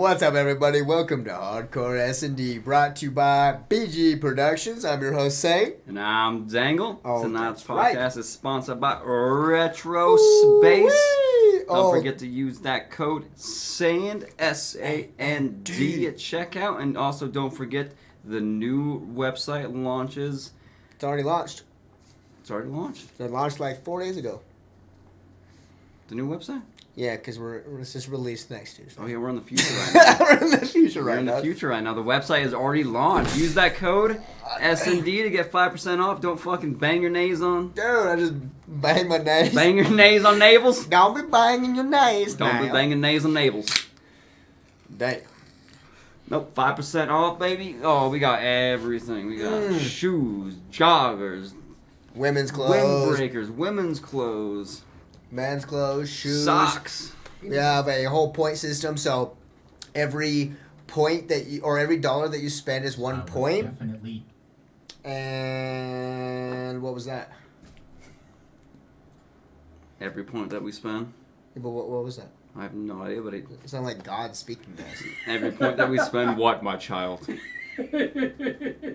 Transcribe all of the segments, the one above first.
What's up, everybody? Welcome to Hardcore S&D, brought to you by BG Productions. I'm your host, Say. And I'm Zangle. Oh, Tonight's that's podcast right. is sponsored by Retro Space. Ooh-wee. Don't forget to use that code SAND, S-A-N-D, at checkout. And also don't forget the new website launches. It's already launched. It's already launched. It launched like 4 days ago. The new website? Yeah, because it's just released next Tuesday. Oh, yeah, we're in the future right now. We're in the future We're right in now. the future right now. The website is already launched. Use that code S&D to get 5% off. Don't fucking bang your nays on. Dude, I just banged my nails. Bang your nays on navels. Don't be banging your nails. Don't be banging nays on navels. Damn. Nope, 5% off, baby. Oh, we got everything. We got shoes, joggers, Women's clothes. windbreakers, women's clothes, Men's clothes, shoes. socks. We have a whole point system, so every point that you, or every dollar that you spend is 1 point. Definitely. And what was that? Every point that we spend. Yeah, but what was that? I have no idea, but It sounded like God speaking to us. every point that we spend, what, my child?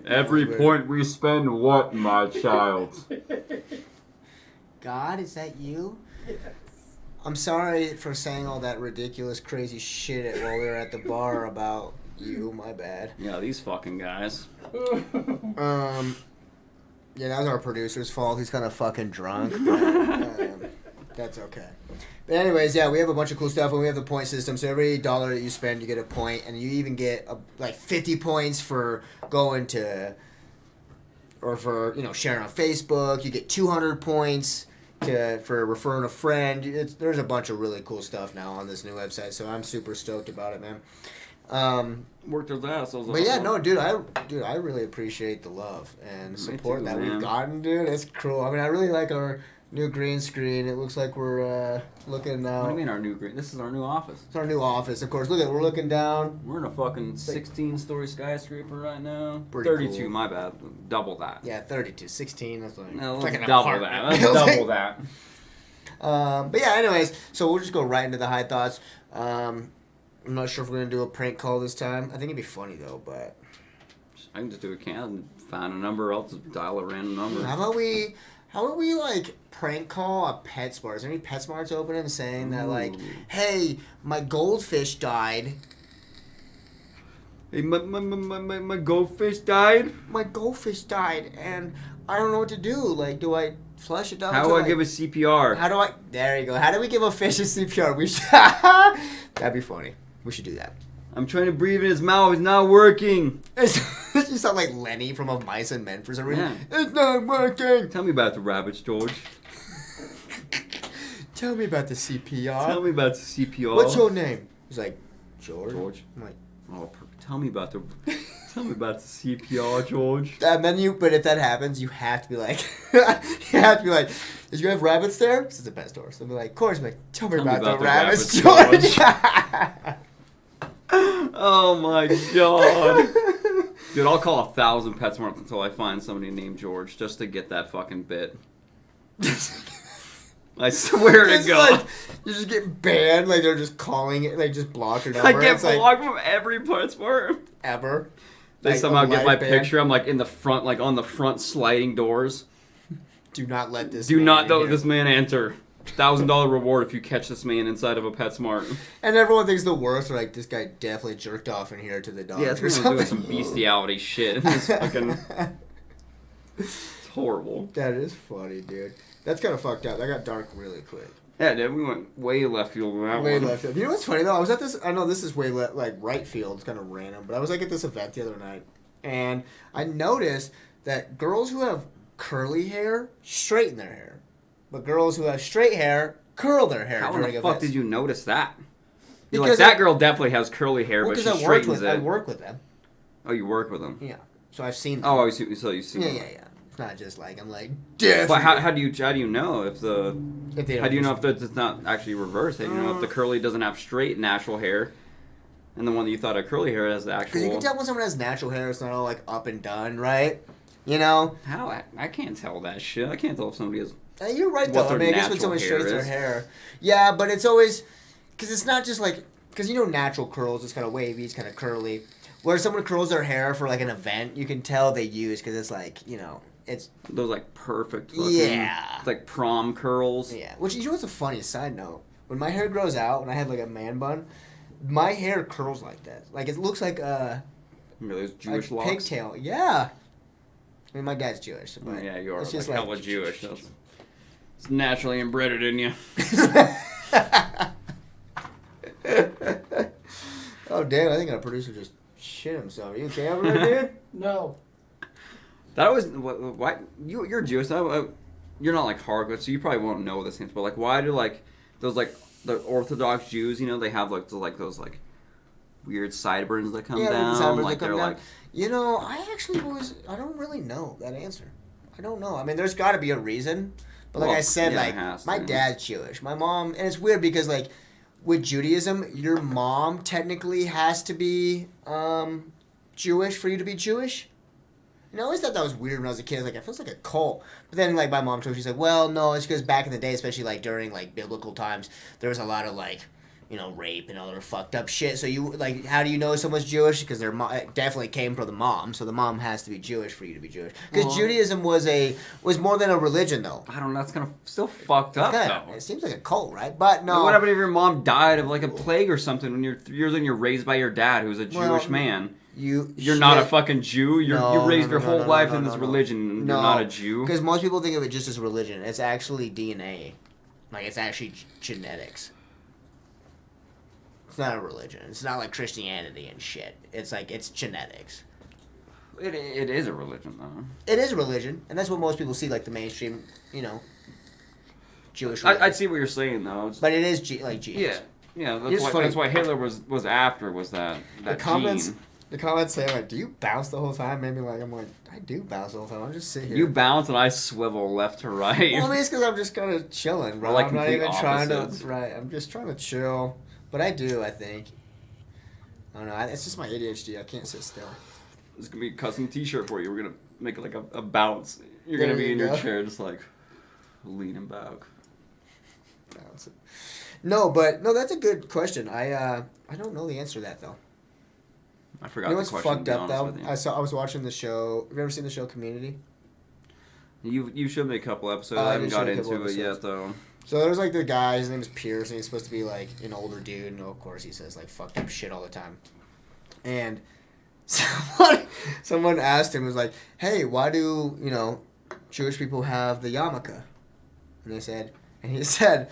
Every point we spend, what, my child? God, is that you? I'm sorry for saying all that ridiculous, crazy shit while we were at the bar about you. My bad. Yeah, these fucking guys. Yeah, that was our producer's fault. He's kind of fucking drunk, but that's okay. But anyways, yeah, we have a bunch of cool stuff, and we have the point system. So every dollar that you spend, you get a point, and you even get like 50 points for going to, or for sharing on Facebook. You get 200 points for referring a friend. There's a bunch of really cool stuff now on this new website, so I'm super stoked about it, man. Worked their ass. But yeah, no, dude, I really appreciate the love and support too, that man. we've gotten, dude. It's cool. I mean, I really like our new green screen. It looks like we're looking now. What do you mean our new green? This is our new office. It's our new office, of course. Look at, we're looking down. We're in a fucking 16-story skyscraper right now. Pretty 32, cool. my bad. Double that. Yeah, 32, 16. That's like, No, it's let's like an double apartment that. Let's building. double that. But yeah, anyways, so we'll just go right into the high thoughts. I'm not sure if we're gonna do a prank call this time. I think it'd be funny though, but I can just do a can, find a number, I'll just dial a random number. How about we like prank call a PetSmart? Is there any PetSmarts open and saying that like, Ooh. hey, my goldfish died. Hey, my goldfish died? My goldfish died, and I don't know what to do. Like, do I flush it down? How to, do I like, give a CPR? How do I? There you go. How do we give a fish a CPR? We should. That'd be funny. We should do that. I'm trying to breathe in his mouth, it's not working. You sound like Lenny from Of Mice and Men for some reason. Yeah. It's not working. Tell me about the rabbits, George. Tell me about the CPR. Tell me about the CPR. What's your name? He's like, George. George. I'm like, Oh, tell me about the CPR, George. and then but if that happens, you have to be like, did you have rabbits there? This is the best store. So be like, of course, like, tell me about the rabbits, George. Oh my god. Dude, I'll call 1,000 PetSmart until I find somebody named George just to get that fucking bit. I swear to It's God. like, you just get banned, like they're just calling it, like just block your number. I get It's like, blocked from every PetSmart. ever. They Like, somehow a get my live ban. picture. I'm like in the front, like on the front sliding doors. Do not let this. Do man not in let here. this man enter. $1,000 reward if you catch this man inside of a PetSmart. And everyone thinks the worst. They're like, this guy definitely jerked off in here to the dog. Yeah, or it's something. doing some bestiality shit. It's fucking. It's horrible. That is funny, dude. That's kind of fucked up. That got dark really quick. Yeah, dude, we went way left field with that Way one. left field. You know what's funny though? I was at this. I know this is way like right field. It's kind of random, but I was like at this event the other night, and I noticed that girls who have curly hair straighten their hair, but girls who have straight hair curl their hair How in during the events. fuck did you notice that? You're Because like, I- that girl definitely has curly hair, Well, but because she I work straightens with it. I work with them. Oh, you work with them? Yeah, so I've seen. Them. Oh, I see. So you see. Yeah, them. yeah, yeah. It's not just like I'm like definitely. But how do you know if the If they don't how do you know if do it's not actually reversed? How do you know if the curly doesn't have straight natural hair, and the one that you thought had curly hair has the actual? Because you can tell when someone has natural hair, it's not all like up and done, right? You know. How I can't tell that shit. I can't tell if somebody has. You're right What though. I their mean, I guess when natural someone hair straightens their is. hair, yeah, but it's always because it's not just like because natural curls is kind of wavy, it's kind of curly. Where someone curls their hair for like an event, you can tell they use because it's like it's those like perfect. Fucking, yeah, it's like prom curls. Yeah, which what's a funny side note? When my hair grows out, when I have like a man bun, my hair curls like that. Like it looks like a those Jewish locks. Pigtail. Yeah. I mean, my dad's Jewish, but yeah, you are it's just like hella Jewish. It's naturally embedded in you. Oh damn! I think our producer just shit himself. Are you okay over there, dude? No. That was why you're Jewish. You're not like hardcore, so you probably won't know this things. But like, why do like those like the Orthodox Jews? They have like those like weird sideburns that come down. Like they're like. I don't really know that answer. I don't know. I mean, there's got to be a reason. But like I said, my dad's Jewish. My mom, and it's weird because like with Judaism, your mom technically has to be Jewish for you to be Jewish. I always thought that was weird when I was a kid. Like, it feels like a cult. But then, like, my mom told me, she's like, well, no, it's because back in the day, especially, like, during, like, biblical times, there was a lot of, like, rape and other fucked up shit. So you, like, how do you know someone's Jewish? Because their mom definitely came from the mom. So the mom has to be Jewish for you to be Jewish. Because Judaism was more than a religion, though. I don't know. That's kind of still fucked up, though. It seems like a cult, right? But no. Like, what happened if your mom died of, like, a plague or something when you're raised by your dad, who's a Jewish man? You're not a fucking Jew. You raised your whole life in this religion. You're not a Jew. Because most people think of it just as religion. It's actually DNA. Like, it's actually genetics. It's not a religion. It's not like Christianity and shit. It's like, it's genetics. It is a religion, though. It is a religion. And that's what most people see, like, the mainstream, Jewish religion. I see what you're saying, though. But it is, like, genes. Yeah. That's why Hitler was after, was that gene. The comments say, like, do you bounce the whole time? Maybe, like, I'm like, I do bounce the whole time. I'm just sitting here. You bounce and I swivel left to right. Well, I mean, it's because I'm just kind of chilling, bro. We're like I'm not even opposites. Right, I'm just trying to chill. But I do, I think. I don't know. It's just my ADHD. I can't sit still. This is going to be a custom t-shirt for you. We're going to make it like a bounce. You're going to be in your chair just like leaning back. Bounce it. No, that's a good question. I don't know the answer to that, though. I forgot the question. What's fucked up though? I was watching the show. Have you ever seen the show Community? You showed me a couple episodes. I haven't got into it yet though. So there's like the guy. His name is Pierce, and he's supposed to be like an older dude. And of course, he says like fucked up shit all the time. And someone asked him, was like, "Hey, why do Jewish people have the yarmulke?" And he said,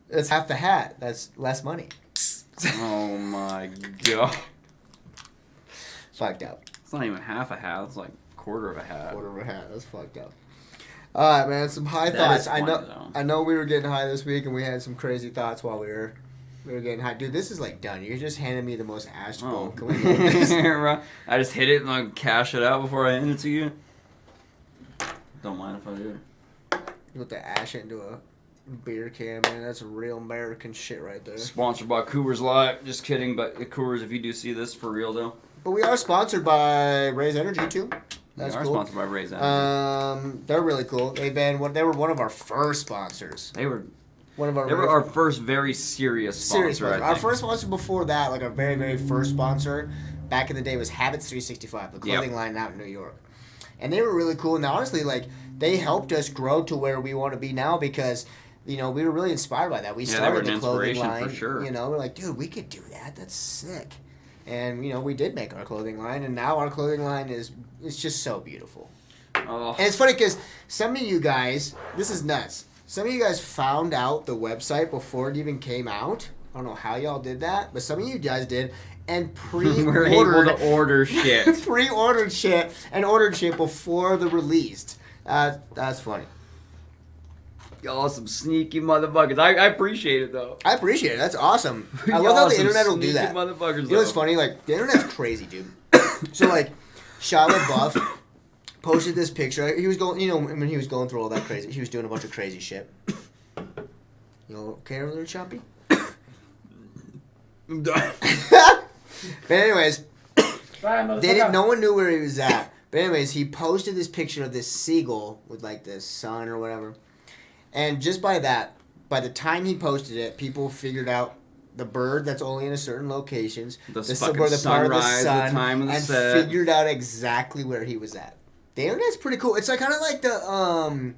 "It's half the hat. That's less money." Oh my god. Fucked up. It's not even half a hat. It's like a quarter of a hat. That's fucked up. All right, man. Some high thoughts. Funny, I know we were getting high this week, and we had some crazy thoughts while we were getting high. Dude, this is like done. You're just handing me the most ash bowl. Can we get this? I just hit it and like cash it out before I hand it to you. Don't mind if I do. You put the ash into a beer can, man. That's real American shit right there. Sponsored by Coors Light. Just kidding, but Coors, if you do see this, for real though. But we are sponsored by Raise Energy too. That's cool. Sponsored by Raise Energy. They're really cool. They were one of our first sponsors. They were one of our. They were our first very serious sponsor. Our first sponsor before that, like our very very first sponsor, back in the day was Habits 365, the clothing line out in New York, and they were really cool. And honestly, like they helped us grow to where we want to be now because. We were really inspired by that. We started the clothing line. For sure. We're like, dude, we could do that. That's sick. And we did make our clothing line, and now our clothing line is just so beautiful. Oh. And it's funny because some of you guys, this is nuts. Some of you guys found out the website before it even came out. I don't know how y'all did that, but some of you guys did, and We're able to order shit. Pre-ordered shit and ordered shit before the released. That's funny. Y'all some sneaky motherfuckers. I appreciate it though. I appreciate it. That's awesome. I love how the internet will do that. Motherfuckers, you know what's funny? Like the internet's crazy, dude. So like, Shia LaBeouf posted this picture. He was going, when he was going through all that crazy, he was doing a bunch of crazy shit. You okay over there, Choppy? I'm done. But anyways, no one knew where he was at. But anyways, he posted this picture of this seagull with like this sun or whatever. And just by the time he posted it, people figured out the bird that's only in a certain locations, The the fucking part of the sunrise, sun, the time of the and set. figured out exactly where he was at. The internet's pretty cool. It's like kind of like the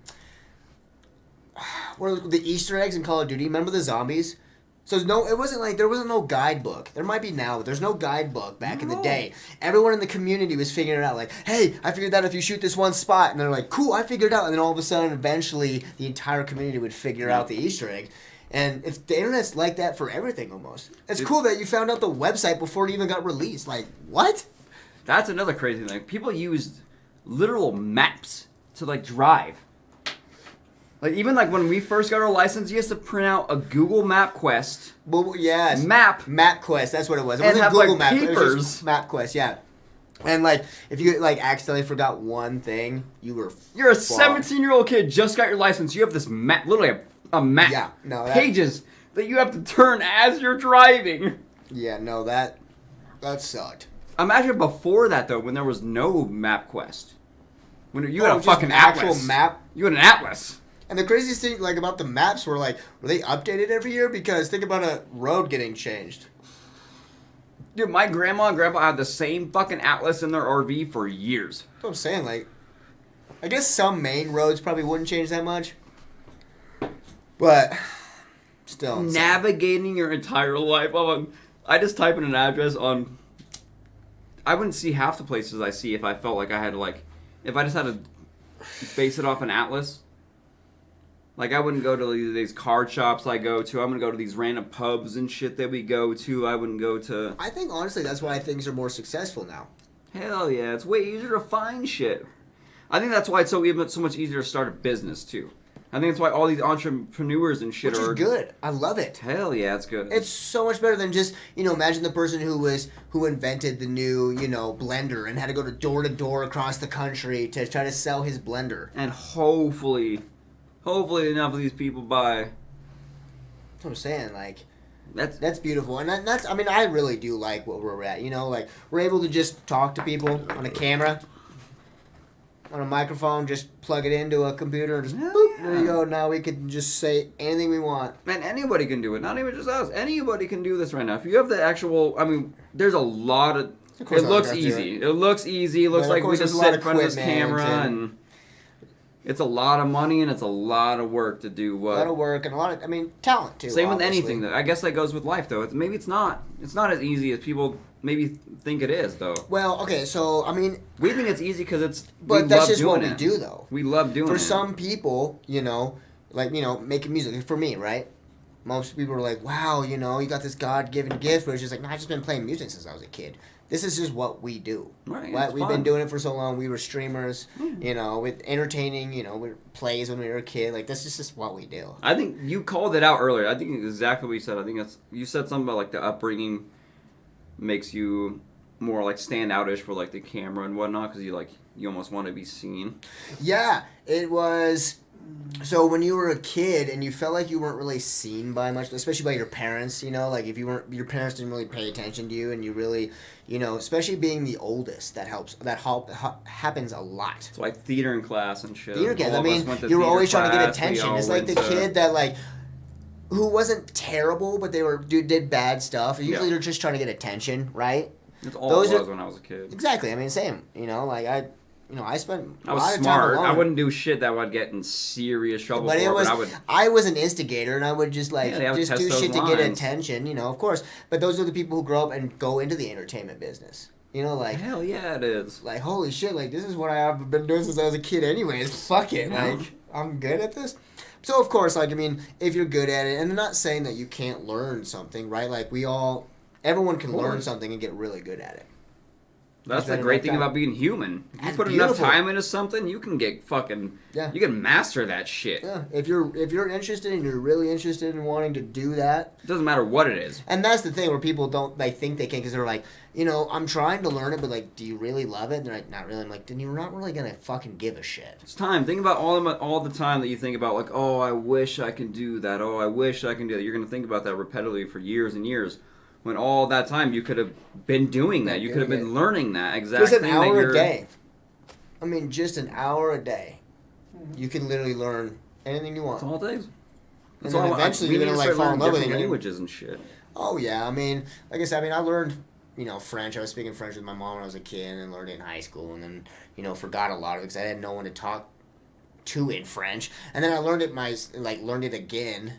what are the Easter eggs in Call of Duty. Remember the zombies? So it wasn't like there wasn't no guidebook. There might be now, but there's no guidebook back in the day. Everyone in the community was figuring it out. Like, hey, I figured out if you shoot this one spot, and they're like, cool, I figured it out. And then all of a sudden, eventually, the entire community would figure out the Easter egg. And the internet's like that for everything almost. It's cool that you found out the website before it even got released. Like, what? That's another crazy thing. People used literal maps to like drive. Like even like when we first got our license, you used to print out a Google Map Quest. Well, yes. MapQuest, that's what it was. It and wasn't have Google like Maps. It was papers. just MapQuest, yeah. And like, if you like accidentally forgot one thing, you're a 17-year-old kid, just got your license. You have this map, literally a map. Yeah, no, pages that you have to turn as you're driving. Yeah, no, that sucked. Imagine before that though, when there was no MapQuest. When you had a just fucking actual atlas. map. You had an atlas. And the craziest thing, like, about the maps were they updated every year? Because think about a road getting changed. Dude, my grandma and grandpa had the same fucking atlas in their RV for years. That's what I'm saying. Like, I guess some main roads probably wouldn't change that much. But still. Navigating your entire life. I just type in an address on... I wouldn't see half the places I see if I felt like I had to, like... If I just had to base it off an atlas. Like, I wouldn't go to these card shops I go to. I'm going to go to these random pubs and shit that we go to. I wouldn't go to... I think, honestly, that's why things are more successful now. Hell yeah. It's way easier to find shit. I think that's why it's so much easier to start a business, too. I think that's why all these entrepreneurs and shit Which is good. I love it. Hell yeah, it's good. It's so much better than just, imagine the person who invented the new, blender and had to go door to door across the country to try to sell his blender. And hopefully enough of these people buy. That's what I'm saying. Like, that's beautiful. And I really do like what we're at. Like, we're able to just talk to people on a camera, on a microphone, just plug it into a computer, and just boop, there you go. Now we can just say anything we want. Man, anybody can do it. Not even just us. Anybody can do this right now. If you have the actual, there's a lot of it looks easy. It looks easy. It looks like we just sit in front of this camera and it's a lot of money and it's a lot of work to do what. A lot of work and a lot of, talent too. Same obviously. with anything though. I guess that goes with life though. Maybe it's not. It's not as easy as people maybe think it is though. Well, okay, so we think it's easy because it's. But that's just what we do though. We love doing it. For some people, making music. For me, right? Most people are like, wow, you got this God-given gift, but it's just like, no, I've just been playing music since I was a kid. This is just what we do. Right. We've been doing it for so long. We were streamers, with entertaining, with plays when we were a kid. Like, this is just what we do. I think you called it out earlier. I think exactly what you said. I think you said something about, like, the upbringing makes you more, like, stand outish for, like, the camera and whatnot because you almost want to be seen. Yeah, it was... So when you were a kid and you felt like you weren't really seen by much, especially by your parents, like if your parents didn't really pay attention to you and you really, especially being the oldest, that happens a lot. It's like theater in class and shit. Theater kids, you were always trying to get attention. It's like the kid that who wasn't terrible, but they did bad stuff. Usually they're just trying to get attention, right? That's all it was when I was a kid. Exactly. same. I spent I was smart. I wouldn't do shit that would get in serious trouble but for. I was an instigator, and I would just just do shit to get attention. Of course. But those are the people who grow up and go into the entertainment business. Hell yeah, it is. Like, holy shit! Like, this is what I've been doing since I was a kid. Anyways, fuck it. Yeah. Like, I'm good at this. So of course, if you're good at it, and I'm not saying that you can't learn something, right? Like everyone can learn something and get really good at it. That's the great thing about being human. If you put enough time into something, you can get fucking... Yeah. You can master that shit. Yeah. If you're interested and you're really interested in wanting to do that... It doesn't matter what it is. And that's the thing where people don't... They think they can because they're like, I'm trying to learn it, but do you really love it? And they're like, not really. I'm like, then you're not really going to fucking give a shit. It's time. Think about all the time that you think about, like, oh, I wish I could do that. Oh, I wish I can do that. You're going to think about that repetitively for years and years. When all that time you could have been doing that. You could have been learning that exact thing. Just an hour a day. Just an hour a day. You can literally learn anything you want. That's all it takes. And So then eventually we you're need gonna to like start fall learning in love with it. different You're gonna- languages and shit. Oh yeah, I mean, like I said, I mean, I learned, French. I was speaking French with my mom when I was a kid, and then learned it in high school, and then forgot a lot of it because I had no one to talk to in French. And then I learned it again.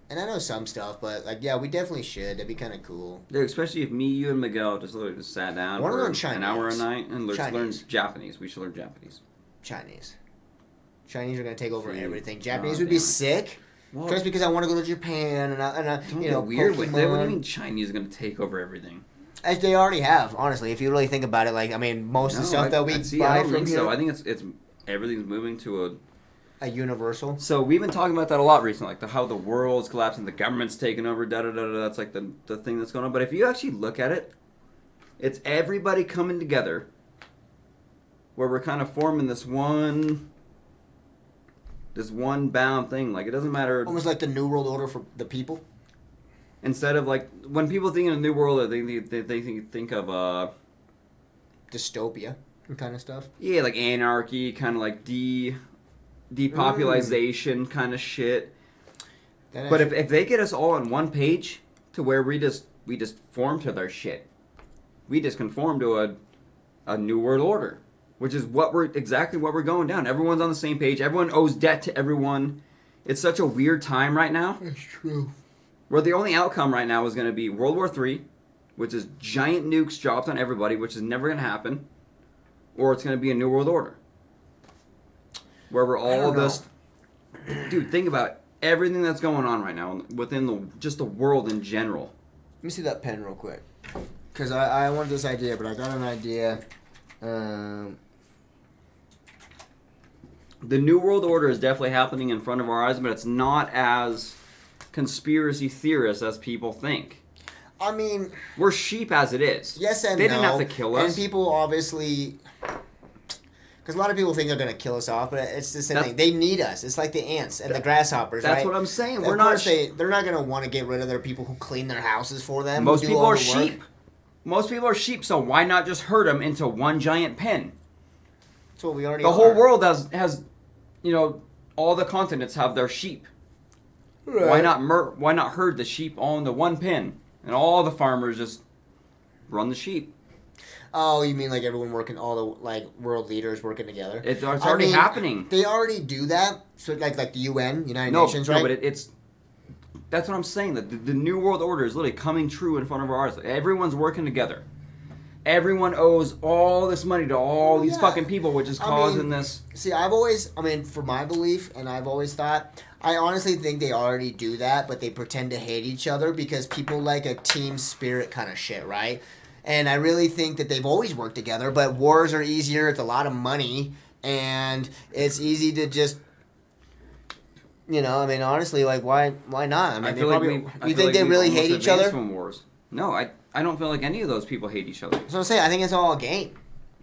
And I know some stuff, but like, yeah, we definitely should. That'd be kind of cool. Dude, especially if me, you, and Miguel just literally just sat down Wanna for learn an hour a Chinese. night and learn Chinese. Japanese. We should learn Japanese. Chinese are gonna take over Dude, everything. Japanese God would be damn it. sick. Well, Just because I want to go to Japan and don't get weird with it. What do you Pokemon. mean Chinese is gonna take over everything? As they already have, honestly. If you really think about it, like I mean, most of the stuff that we I buy don't from think here, so. I think it's everything's moving to a universal. So we've been talking about that a lot recently, like how the world's collapsing, the government's taking over, da da da da. That's like the thing that's going on. But if you actually look at it, it's everybody coming together, where we're kind of forming this one bound thing. Like it doesn't matter. Almost like the New World Order for the people. Instead of like when people think of a new world, they think of Dystopia and kind of stuff. yeah, like anarchy, kind of like depopulation kind of shit. But if they get us all on one page to where we just form to their shit, we just conform to a new world order, which is exactly what we're going down. Everyone's on the same page. Everyone owes debt to everyone. It's such a weird time right now. That's true. Where the only outcome right now is going to be World War III, which is giant nukes dropped on everybody, which is never going to happen, or it's going to be a new world order. Where we're all just... Dude, think about everything that's going on right now within just the world in general. Let me see that pen real quick. Because I wanted this idea, but I got an idea. The new world order is definitely happening in front of our eyes, but it's not as conspiracy theorists as people think. I mean... We're sheep as it is. Yes and They no. didn't have to kill us. And people obviously... Because a lot of people think they're going to kill us off, but it's the same thing. They need us. It's like the ants and the grasshoppers, That's right? what I'm saying. Of course they're not going to want to get rid of their people who clean their houses for them. Most who do people all are the work. sheep. Most people are sheep, so why not just herd them into one giant pen? That's what we already The are. whole world has all the continents have their sheep. Right. Why not herd the sheep all into one pen, and all the farmers just run the sheep? Oh, you mean like everyone working, all the like world leaders working together? It's already happening. They already do that. So like the UN, United Nations, right? No, but it's that's what I'm saying. That the new world order is literally coming true in front of our eyes. Everyone's working together. Everyone owes all this money to all these fucking people, which is causing this. See, for my belief, and I've always thought, I honestly think they already do that, but they pretend to hate each other because people like a team spirit kind of shit, right? And I really think that they've always worked together, but wars are easier. It's a lot of money, and it's easy to just, honestly, like why not? I mean, you think they really hate each other? From wars. No, I don't feel like any of those people hate each other. That's what I'm saying. I think it's all a game.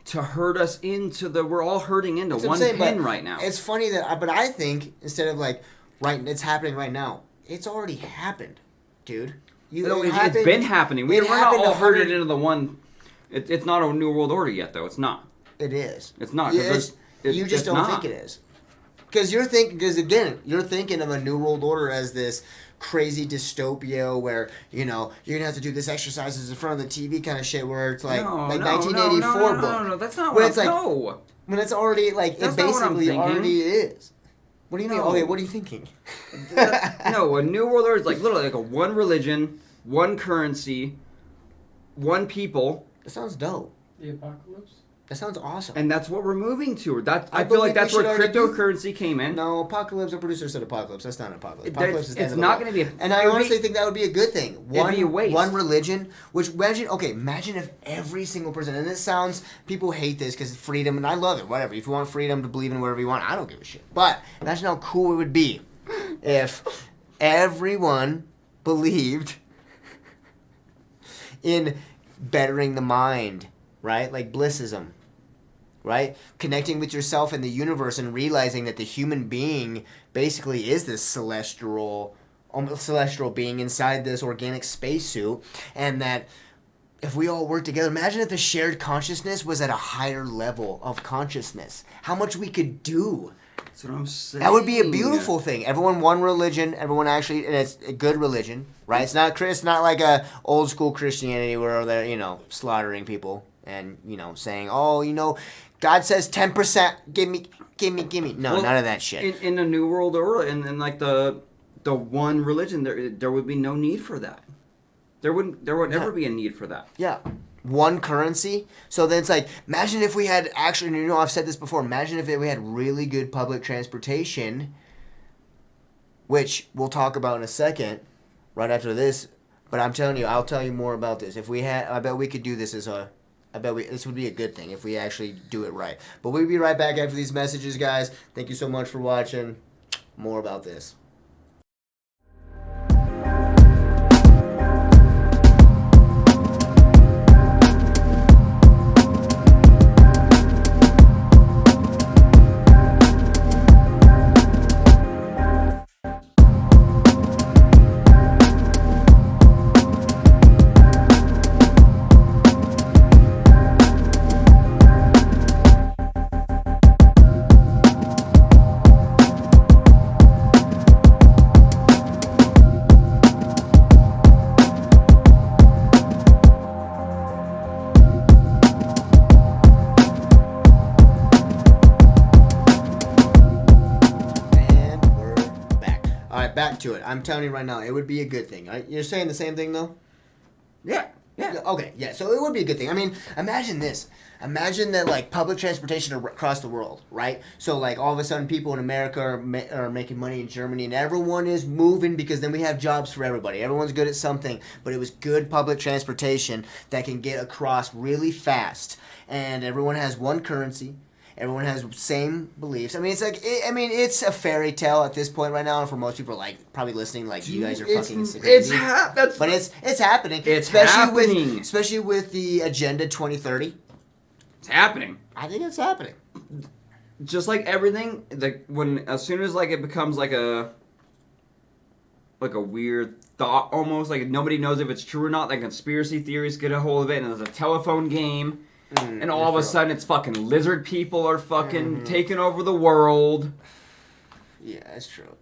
To herd us we're all herding into one pen right now. It's funny but I think instead of like, it's happening right now. It's already happened, dude. It's been happening. We're not all herded into the one. It's not a new world order yet, though. It's not. It is. It's not. You just don't think it is. Because you're thinking of a new world order as this crazy dystopia where you're gonna have to do this exercises in front of the TV kind of shit where it's like 1984 book. No, that's not what I'm saying. When it's already like that's it basically already is. What do you mean? No. Okay, what are you thinking? No, a new world order is like literally like a one religion, one currency, one people. That sounds dope. The apocalypse? That sounds awesome. And that's what we're moving to. I feel believe like that's we where should already cryptocurrency came in. No, apocalypse. The producer said apocalypse. That's not an apocalypse. Apocalypse is the end It's of the not world. going to be. And I honestly think that would be a good thing. It'd be a waste. One religion. Which imagine if every single person. And this sounds, people hate this because it's freedom, and I love it. Whatever. If you want freedom to believe in whatever you want, I don't give a shit. But imagine how cool it would be if everyone believed in bettering the mind, right? Like blissism. Right? Connecting with yourself and the universe and realizing that the human being basically is this celestial being inside this organic spacesuit, and that if we all work together, imagine if the shared consciousness was at a higher level of consciousness. How much we could do, That's what I'm saying. That would be a beautiful thing. Everyone one religion. Everyone actually, and it's a good religion, right? It's not like a old school Christianity where they're slaughtering people and saying, oh, God says 10%. Give me. No, none of that shit. In the New World Order, and like the one religion, there would be no need for that. There would never be a need for that. Yeah. One currency. So then it's like, imagine if we had actually, I've said this before, imagine if we had really good public transportation, which we'll talk about in a second, right after this. But I'm telling you, I'll tell you more about this. If we had, I bet we could do this this would be a good thing if we actually do it right. But we'll be right back after these messages, guys. Thank you so much for watching. More about this. Back to it. I'm telling you right now, it would be a good thing. You're saying the same thing, though? Yeah. Okay, yeah. So it would be a good thing. I mean, imagine this. Imagine that, like, public transportation across the world, right? So, like, all of a sudden people in America are making money in Germany, and everyone is moving because then we have jobs for everybody. Everyone's good at something, but it was good public transportation that can get across really fast, and everyone has one currency. Everyone has the same beliefs. I mean, it's a fairy tale at this point right now, and for most people, like, probably listening, like, you guys are fucking crazy. But it's happening. Especially with the Agenda 2030. It's happening. I think it's happening. Just like everything, as soon as like it becomes like a weird thought, almost like nobody knows if it's true or not. Like conspiracy theories get a hold of it, and there's a telephone game. And all of a sudden, it's fucking lizard people are fucking taking over the world. Yeah, that's true.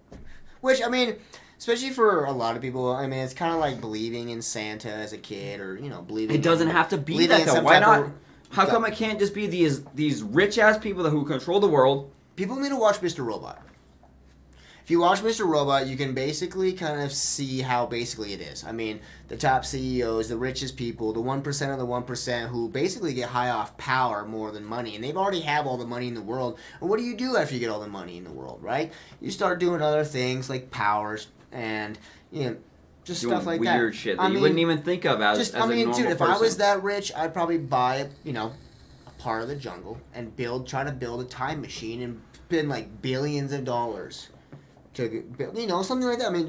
Which, I mean, especially for a lot of people, I mean, it's kind of like believing in Santa as a kid, or believing. It doesn't have to be that though. Why not? How come it can't just be these rich ass people who control the world? People need to watch Mr. Robot. If you watch Mr. Robot, you can basically kind of see how basically it is. I mean, the top CEOs, the richest people, the 1% of the 1% who basically get high off power more than money. And they've already have all the money in the world. And what do you do after you get all the money in the world, right? You start doing other things like powers and, just doing stuff like that. Weird shit that you wouldn't even think of as a normal person. If I was that rich, I'd probably buy, a part of the jungle and try to build a time machine and spend like billions of dollars. Something like that. I mean,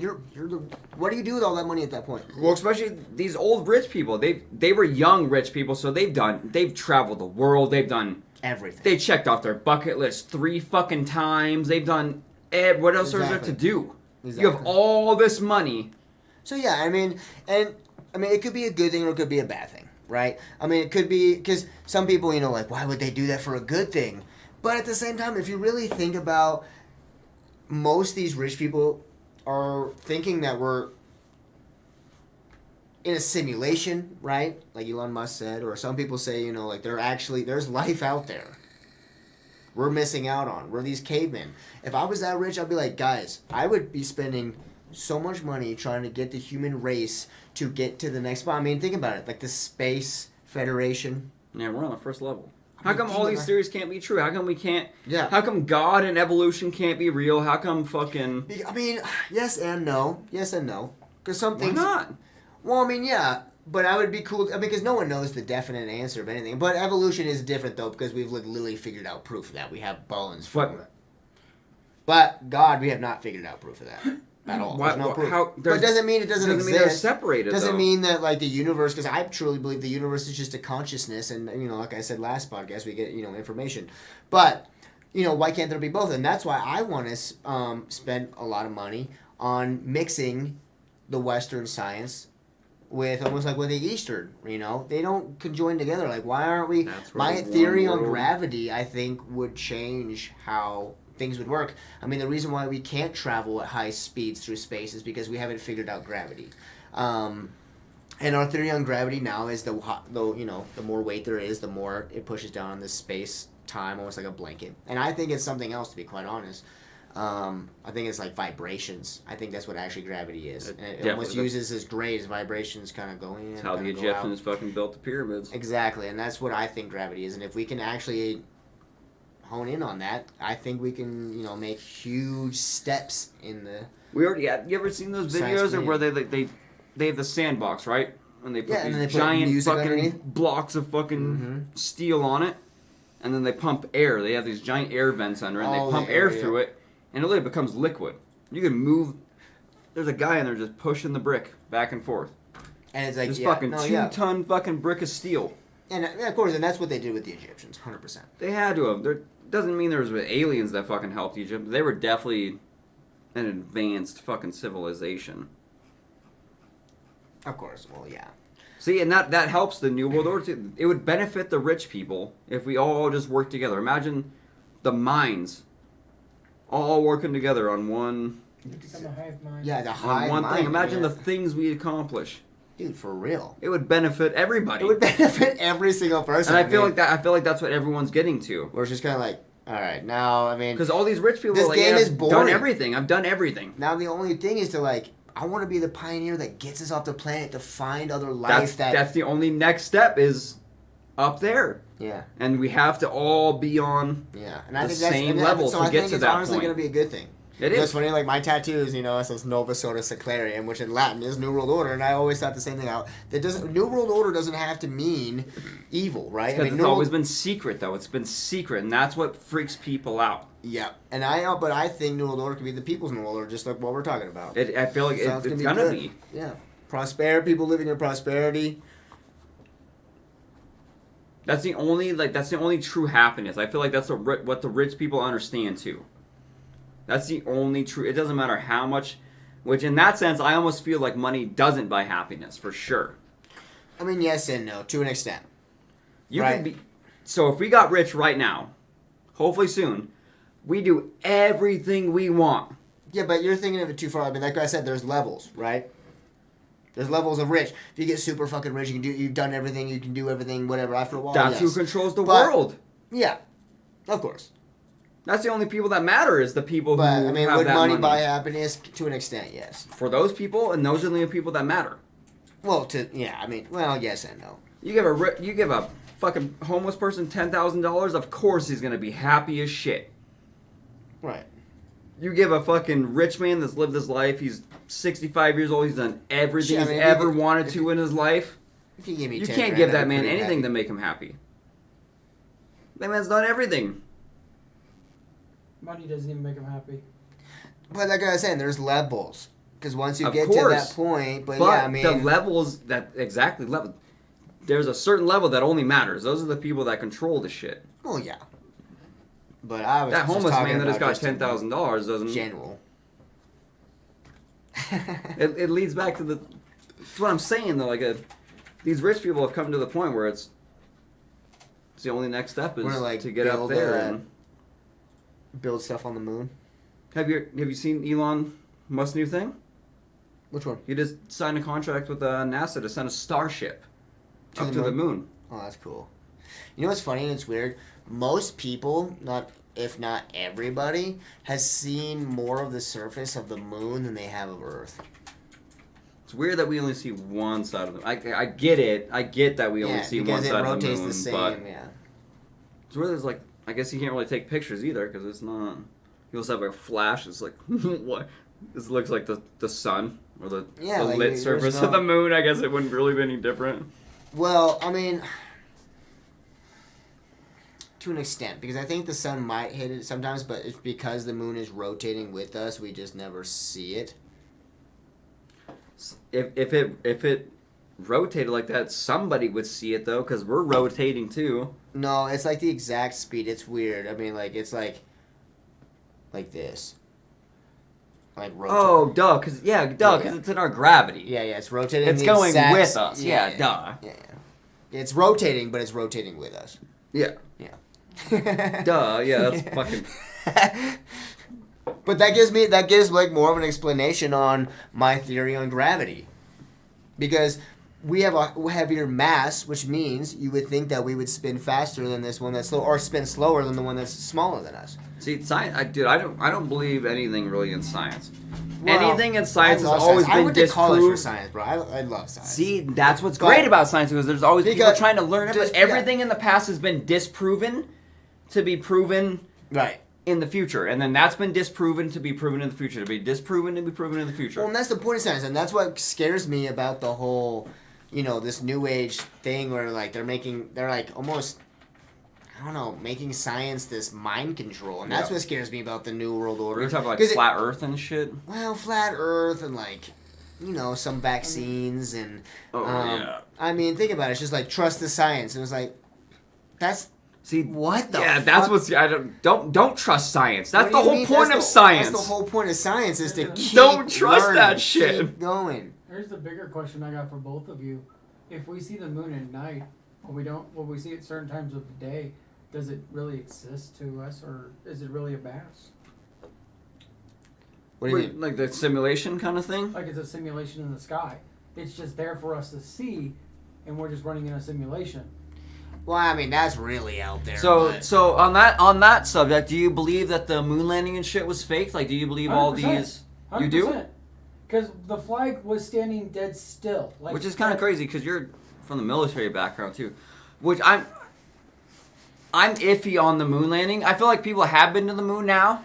what do you do with all that money at that point? Well, especially these old rich people. They were young rich people, so they've traveled the world. They've done everything. They checked off their bucket list 3 fucking times. They've done what else is there to do? Exactly. You have all this money. So yeah, I mean, it could be a good thing or it could be a bad thing, right? I mean, it could be because some people, like, why would they do that for a good thing? But at the same time, if you really think about. Most of these rich people are thinking that we're in a simulation, right? Like Elon Musk said, or some people say, like there's life out there. We're missing out on. We're these cavemen. If I was that rich, I'd be like, guys, I would be spending so much money trying to get the human race to get to the next spot. I mean, think about it. Like the Space Federation. Yeah, we're on the first level. How come all these theories can't be true? How come we can't... Yeah. How come God and evolution can't be real? How come fucking... I mean, yes and no. Yes and no. Because some things... Why not? Well, I mean, yeah. But I would be cool... I mean, because no one knows the definite answer of anything. But evolution is different, though, because we've literally figured out proof of that. We have bones from it. But God, we have not figured out proof of that. At all. There's no proof. But it doesn't mean it doesn't exist. Mean they're separated, doesn't though. mean that, like, the universe... Because I truly believe the universe is just a consciousness. And, like I said last podcast, we get, information. But, why can't there be both? And that's why I want to spend a lot of money on mixing the Western science with almost like with the Eastern, They don't conjoin together. Like, why aren't we... My theory on gravity, I think, would change how things would work. I mean, the reason why we can't travel at high speeds through space is because we haven't figured out gravity. And our theory on gravity now is the more weight there is, the more it pushes down on this space time, almost like a blanket. And I think it's something else, to be quite honest. I think it's like vibrations. I think that's what actually gravity is. And it almost uses this gray as vibrations kind of go in. That's how the Egyptians fucking built the pyramids. Exactly, and that's what I think gravity is. And if we can actually hone in on that, I think we can, make huge steps in the. We already had. You ever seen those videos of where they have the sandbox, right? And they put these giant fucking underneath. Blocks of fucking steel on it, and then they pump air. They have these giant air vents under it, and they pump air through it, and it literally becomes liquid. You can move. There's a guy in there just pushing the brick back and forth. And it's like this fucking 2-ton fucking brick of steel. And of course, and that's what they did with the Egyptians, 100%. They had to have. Doesn't mean there was aliens that fucking helped Egypt. They were definitely an advanced fucking civilization. Of course, well, yeah. See, and that helps the New World Order too. It would benefit the rich people if we all just worked together. Imagine the mines all working together on one. Become a hive mind. Yeah, the hive on one mind. thing. Imagine the things we accomplish. Dude, for real. It would benefit everybody. It would benefit every single person. And I feel like that's what everyone's getting to. Where it's just kind of like, all right, now, I mean, because all these rich people this are like, game is boring. I've done everything. Now the only thing is to I want to be the pioneer that gets us off the planet to find other life. That's the only next step is up there. Yeah. And we have to all be on and I the think same level to get to that point. So I think it's honestly going to be a good thing. It is. It's funny, my tattoos, it says Nova Soda Seclarium, which in Latin is New World Order, and I always thought the same thing out. New World Order doesn't have to mean evil, right? It's always been secret, though. It's been secret, and that's what freaks people out. Yeah, but I think New World Order could be the people's New World Order, just like what we're talking about. I feel like it's gonna be. Yeah, prosperity, people living in prosperity. That's the only true happiness. I feel like that's what the rich people understand too. That's the only true. It doesn't matter how much, which in that sense, I almost feel like money doesn't buy happiness for sure. I mean, yes and no to an extent. You can be. So if we got rich right now, hopefully soon, we do everything we want. Yeah, but you're thinking of it too far. I mean, like I said, there's levels, right? There's levels of rich. If you get super fucking rich, you've done everything, you can do everything, whatever. After a while, that's who controls the world. Yeah, of course. That's the only people that matter is the people who have that money. Would money buy happiness? To an extent, yes. For those people, and those are the only people that matter. Well, yes and no. You give a fucking homeless person $10,000, of course he's gonna be happy as shit. Right. You give a fucking rich man that's lived his life, he's 65 years old, he's done everything he's ever wanted to in his life. If you give me you can't give that man anything to make him happy. That man's done everything. Money doesn't even make him happy. But like I was saying, there's levels. Because once you get to that point, the levels there's a certain level that only matters. Those are the people that control the shit. Well, yeah. But I was that homeless man that has got $10,000 doesn't. General. it leads back to that's what I'm saying though. These rich people have come to the point where it's the only next step is to get up there and build stuff on the moon. Have you seen Elon Musk's new thing? Which one? He just signed a contract with NASA to send a Starship up to the moon. Oh, that's cool. You know what's funny and it's weird? Most people, if not everybody, has seen more of the surface of the moon than they have of Earth. It's weird that we only see one side of the moon. I get it. I get that we only see one side of the moon. The same, but it's where there's I guess you can't really take pictures either because it's not. You also have a flash. It's like what? This looks like the sun or the lit surface of the moon. I guess it wouldn't really be any different. Well, I mean, to an extent, because I think the sun might hit it sometimes, but it's because the moon is rotating with us, we just never see it. If it rotated like that, somebody would see it though, because we're rotating too. No, it's like the exact speed. It's weird. I mean, it's like this. Like rotating. Oh, duh, because it's in our gravity. Yeah, it's rotating. It's going with us. Yeah, duh. Yeah. It's rotating, but it's rotating with us. Yeah. Yeah. Duh. Yeah, that's fucking. But that gives like more of an explanation on my theory on gravity, because we have a heavier mass, which means you would think that we would spin faster than this one that's slow, or spin slower than the one that's smaller than us. See, science. I don't believe anything really in science. Well, Anything in science has I love always science. I been went to college for disproved. science, bro. I love science. See, that's what's But- great about science because there's always people Because- trying to learn it, but just- everything in the past has been disproven to be proven Right. in the future, and then that's been disproven to be proven in the future, to be disproven to be proven in the future. Well, and that's the point of science, and that's what scares me about the whole, this new age thing where like they're like almost, I don't know, making science this mind control, and that's Yeah. what scares me about the new world order. We're talking like 'Cause flat Earth and shit. well, flat Earth and like, some vaccines and. Oh, yeah. I mean, think about it. It's just like trust the science. It was like, that's. See, What the yeah, that's fuck? what's I don't trust science. That's What the do you whole mean? point That's of science. That's the whole point of science is to keep Don't trust learning, that shit. Keep going. Here's the bigger question I got for both of you. If we see the moon at night, when we see it certain times of the day, does it really exist to us, or is it really a mass? What do you mean? Like the simulation kind of thing? Like it's a simulation in the sky. It's just there for us to see, and we're just running in a simulation. Well, I mean, that's really out there. So but- so on that subject, do you believe that the moon landing and shit was fake? Like, do you believe all 100%. these? You do? Because the flag was standing dead still. Like, Which is kind of crazy because you're from the military background too. Which I'm iffy on the moon landing. I feel like people have been to the moon now,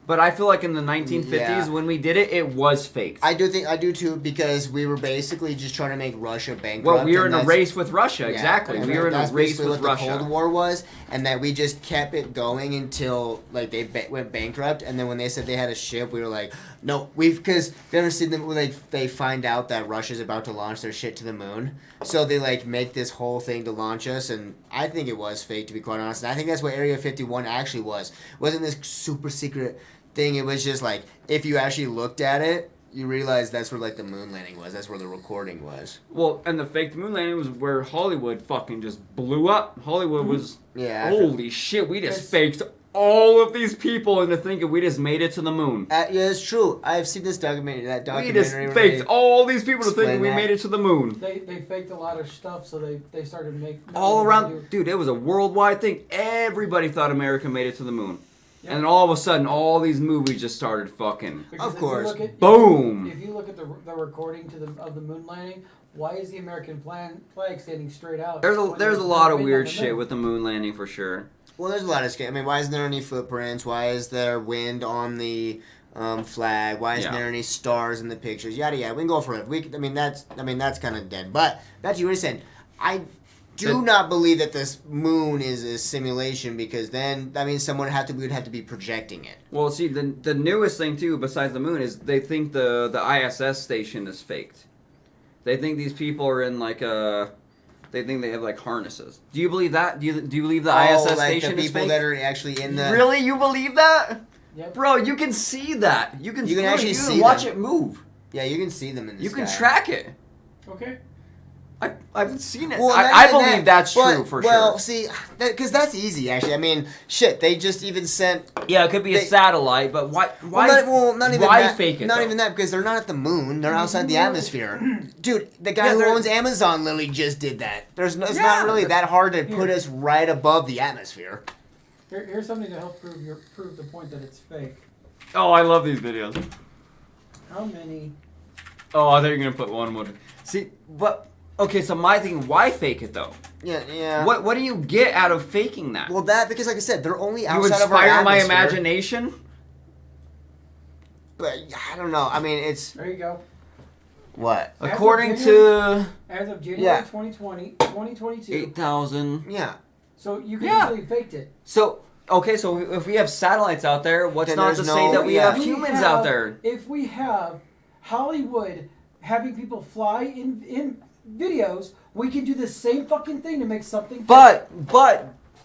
but I feel like in the 1950s Yeah. when we did it, it was faked. I do too, because we were basically just trying to make Russia bankrupt. Well, we were and in a that's- race with Russia, yeah, exactly. and We were in a that's race basically with what Russia. the Cold War was, and that we just kept it going until like they went bankrupt. And then when they said they had a ship, we were like, no, because you ever seen them like they find out that Russia's about to launch their shit to the moon, so they like make this whole thing to launch us. And I think it was fake, to be quite honest. And I think that's what Area 51 actually was. It wasn't this super secret thing. It was just like, if you actually looked at it, you realize that's where like the moon landing was. That's where the recording was. Well, and the fake moon landing was where Hollywood fucking just blew up. Hollywood was, Yeah. holy shit, we just It's- faked all of these people into thinking we just made it to the moon. Yeah, it's true. I've seen this documentary. That We documentary. just where faked they- all these people to explain thinking we that. made it to the moon. They faked a lot of stuff, so they started making All around, dude, it was a worldwide thing. Everybody thought America made it to the moon. Yeah. And then all of a sudden, all these movies just started fucking. Because Of if you course. look at- Boom. If you look at the recording of the moon landing, why is the American flag standing straight out? There's when a no lot of wind weird on the shit moon? with the moon landing for sure. Well, there's a lot of scam. I mean, why isn't there any footprints? Why is there wind on the flag? Why isn't Yeah. there any stars in the pictures? Yada yada. We can go for it. That's kind of dead. But back to you were saying, I do not believe that this moon is a simulation, because then that means someone would have to be projecting it. Well, see, the newest thing too, besides the moon, is they think the ISS station is faked. They think these people are in like a. They think they have like harnesses. Do you believe that? Do you believe the ISS like station the is people fake? that are actually in the. Really, you believe that? Yep. Bro, you can see that. You can actually you see can watch them. it move. Yeah, you can see them in the You sky. can track it. Okay. I've seen it. Well, I not even believe that's but- true for well, sure. see, because that's easy, actually. I mean, shit, they just even sent. Yeah, it could be a they- satellite, but why? Not even why that. fake it? Not though? even that, because they're not at the moon. They're outside the atmosphere. Dude, the guy Yeah, who they're- owns Amazon literally just did that. It's Yeah. not really that hard to put Here. us right above the atmosphere. Here's something to help prove the point that it's fake. Oh, I love these videos. How many? Oh, I thought you were gonna put one more. See, but okay. So my thing, why fake it though? Yeah. What do you get out of faking that? Well, because like I said, they're only you outside of our inspire my atmosphere. imagination. But I don't know. I mean, it's There you go. what? According As of to As of January Yeah. 2020, 2022. 8,000. Yeah. So you can Yeah. easily faked it. So okay, so if we have satellites out there, what's Then not to there's say no- that we yeah. have humans out there? If we have Hollywood having people fly in videos, we can do the same fucking thing to make something. But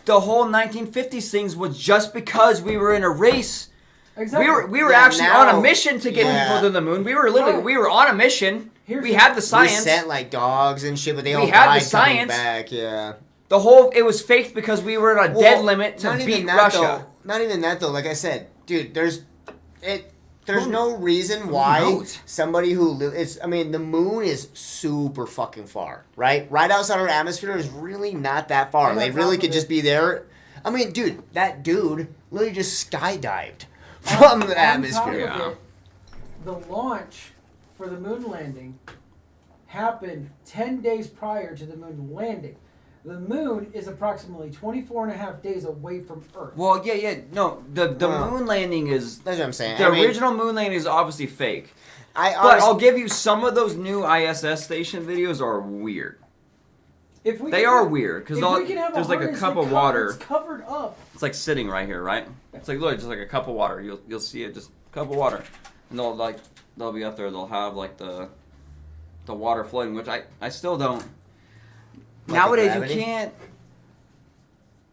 the whole 1950s things was just because we were in a race. exactly. We were Yeah, actually now- on a mission to get yeah. people to the moon. We were literally Right. we were on a mission. Here's we the- had the We science. sent like dogs and shit, but they We all had the died coming science. back. Yeah. It was faked because we were at a dead limit to beat Russia. Not even that though. Like I said, dude, there's no reason why somebody the moon is super fucking far, right? Right outside our atmosphere is really not that far. They really could just be there. I mean, dude, that dude literally just skydived from the atmosphere. Yeah. The launch for the moon landing happened 10 days prior to the moon landing. The moon is approximately 24 and a half days away from Earth. Well, yeah. No, the moon landing is... That's what I'm saying. The original moon landing is obviously fake. But I'll give you some of those new ISS station videos are weird. They are weird because there's like a cup of water. It's covered up. It's like sitting right here, right? It's like look, just like a cup of water. You'll see it, just a cup of water, and they'll be up there. They'll have like the water floating, which I still don't. Like nowadays you can't.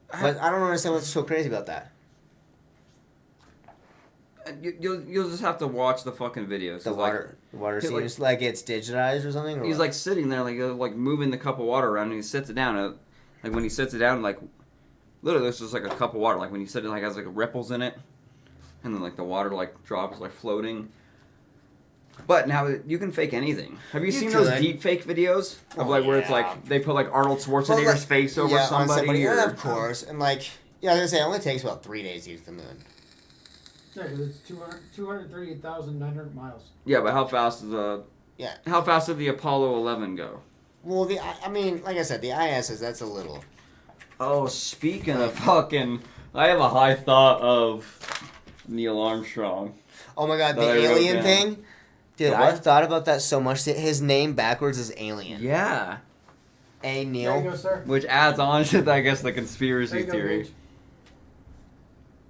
But I don't understand what's so crazy about that. You'll just have to watch the fucking videos. The water seems like it's digitized or something. Or he's like sitting there, like moving the cup of water around, and he sits it down. Like when he sits it down, like literally, it's just like a cup of water. Like when you sit it, like has like ripples in it, and then like the water like drops, like floating. But now you can fake anything. Have you seen those deep fake videos of where it's like they put like Arnold Schwarzenegger's face over somebody? Yeah, of course. And like I was gonna say, it only takes about 3 days to use the moon. Yeah, because it's 238,900 miles. Yeah, but how fast did the Apollo 11 go? Well, like I said, the ISS, that's a little. Oh, speaking of fucking, I have a high thought of Neil Armstrong. Oh my God, the alien thing, dude! I've thought about that so much. His name backwards is Alien. Yeah. A Neil. There you go, sir. Which adds on to, I guess, the conspiracy theory. Gage.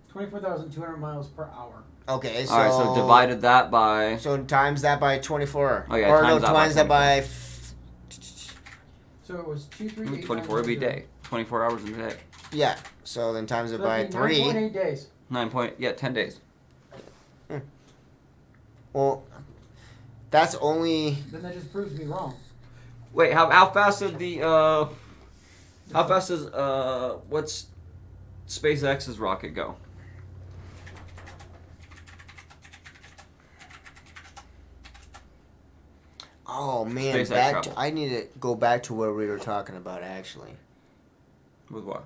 24,200 miles per hour. Okay, so... All right, so divided that by... So times that by 24. Oh, yeah, times that by... So it was 238. 24 would be a day. 24 hours in a day. Yeah, so then times it by 3. 9.8 days. 10 days. Well, that's only... Then that just proves me wrong. Wait, how fast did the... How fast does... what's SpaceX's rocket go? Oh man, I need to go back to where we were talking about actually. With what?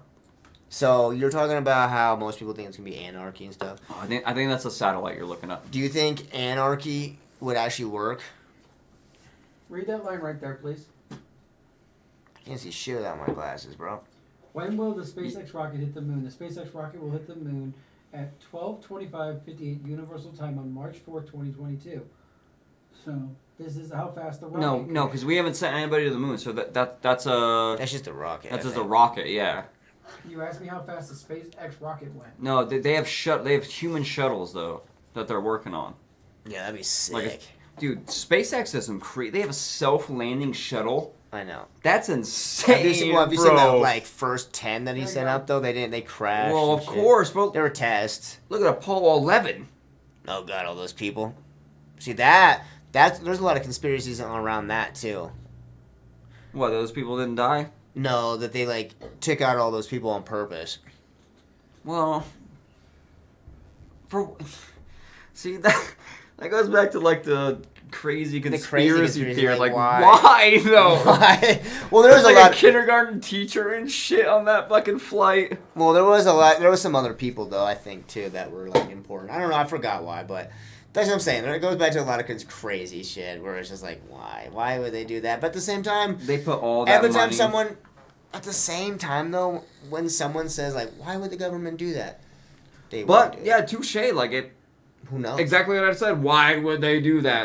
So you're talking about how most people think it's gonna be anarchy and stuff. Oh, I think that's a satellite you're looking at. Do you think anarchy would actually work? Read that line right there, please. I can't see shit without my glasses, bro. When will the SpaceX rocket hit the moon? The SpaceX rocket will hit the moon at 12:25:58 Universal Time on March 4th, 2022. So this is how fast the rocket. No, because we haven't sent anybody to the moon. So that's a. That's just a rocket. That's just a rocket, yeah. You asked me how fast the SpaceX rocket went. No, they have human shuttles though that they're working on. Yeah, that'd be sick. Dude, SpaceX is they have a self-landing shuttle. I know. That's insane. Have you seen the first 10 that he sent up though? They crashed. Well, of course, but they were tests. Look at Apollo 11. Oh God, all those people. See there's a lot of conspiracies around that too. What, those people didn't die? No, that they took out all those people on purpose. Well, see that goes back to the crazy conspiracy theory. Why though? Why? Well, there was a lot of kindergarten teacher and shit on that fucking flight. Well, there was some other people though, I think too, that were important. I don't know, I forgot why, but that's what I'm saying. It goes back to a lot of crazy shit where it's just why? Why would they do that? But at the same time, they put all that money. At the same time though, when someone says why would the government do that? Touche. Who knows? Exactly what I said. Why would they do that?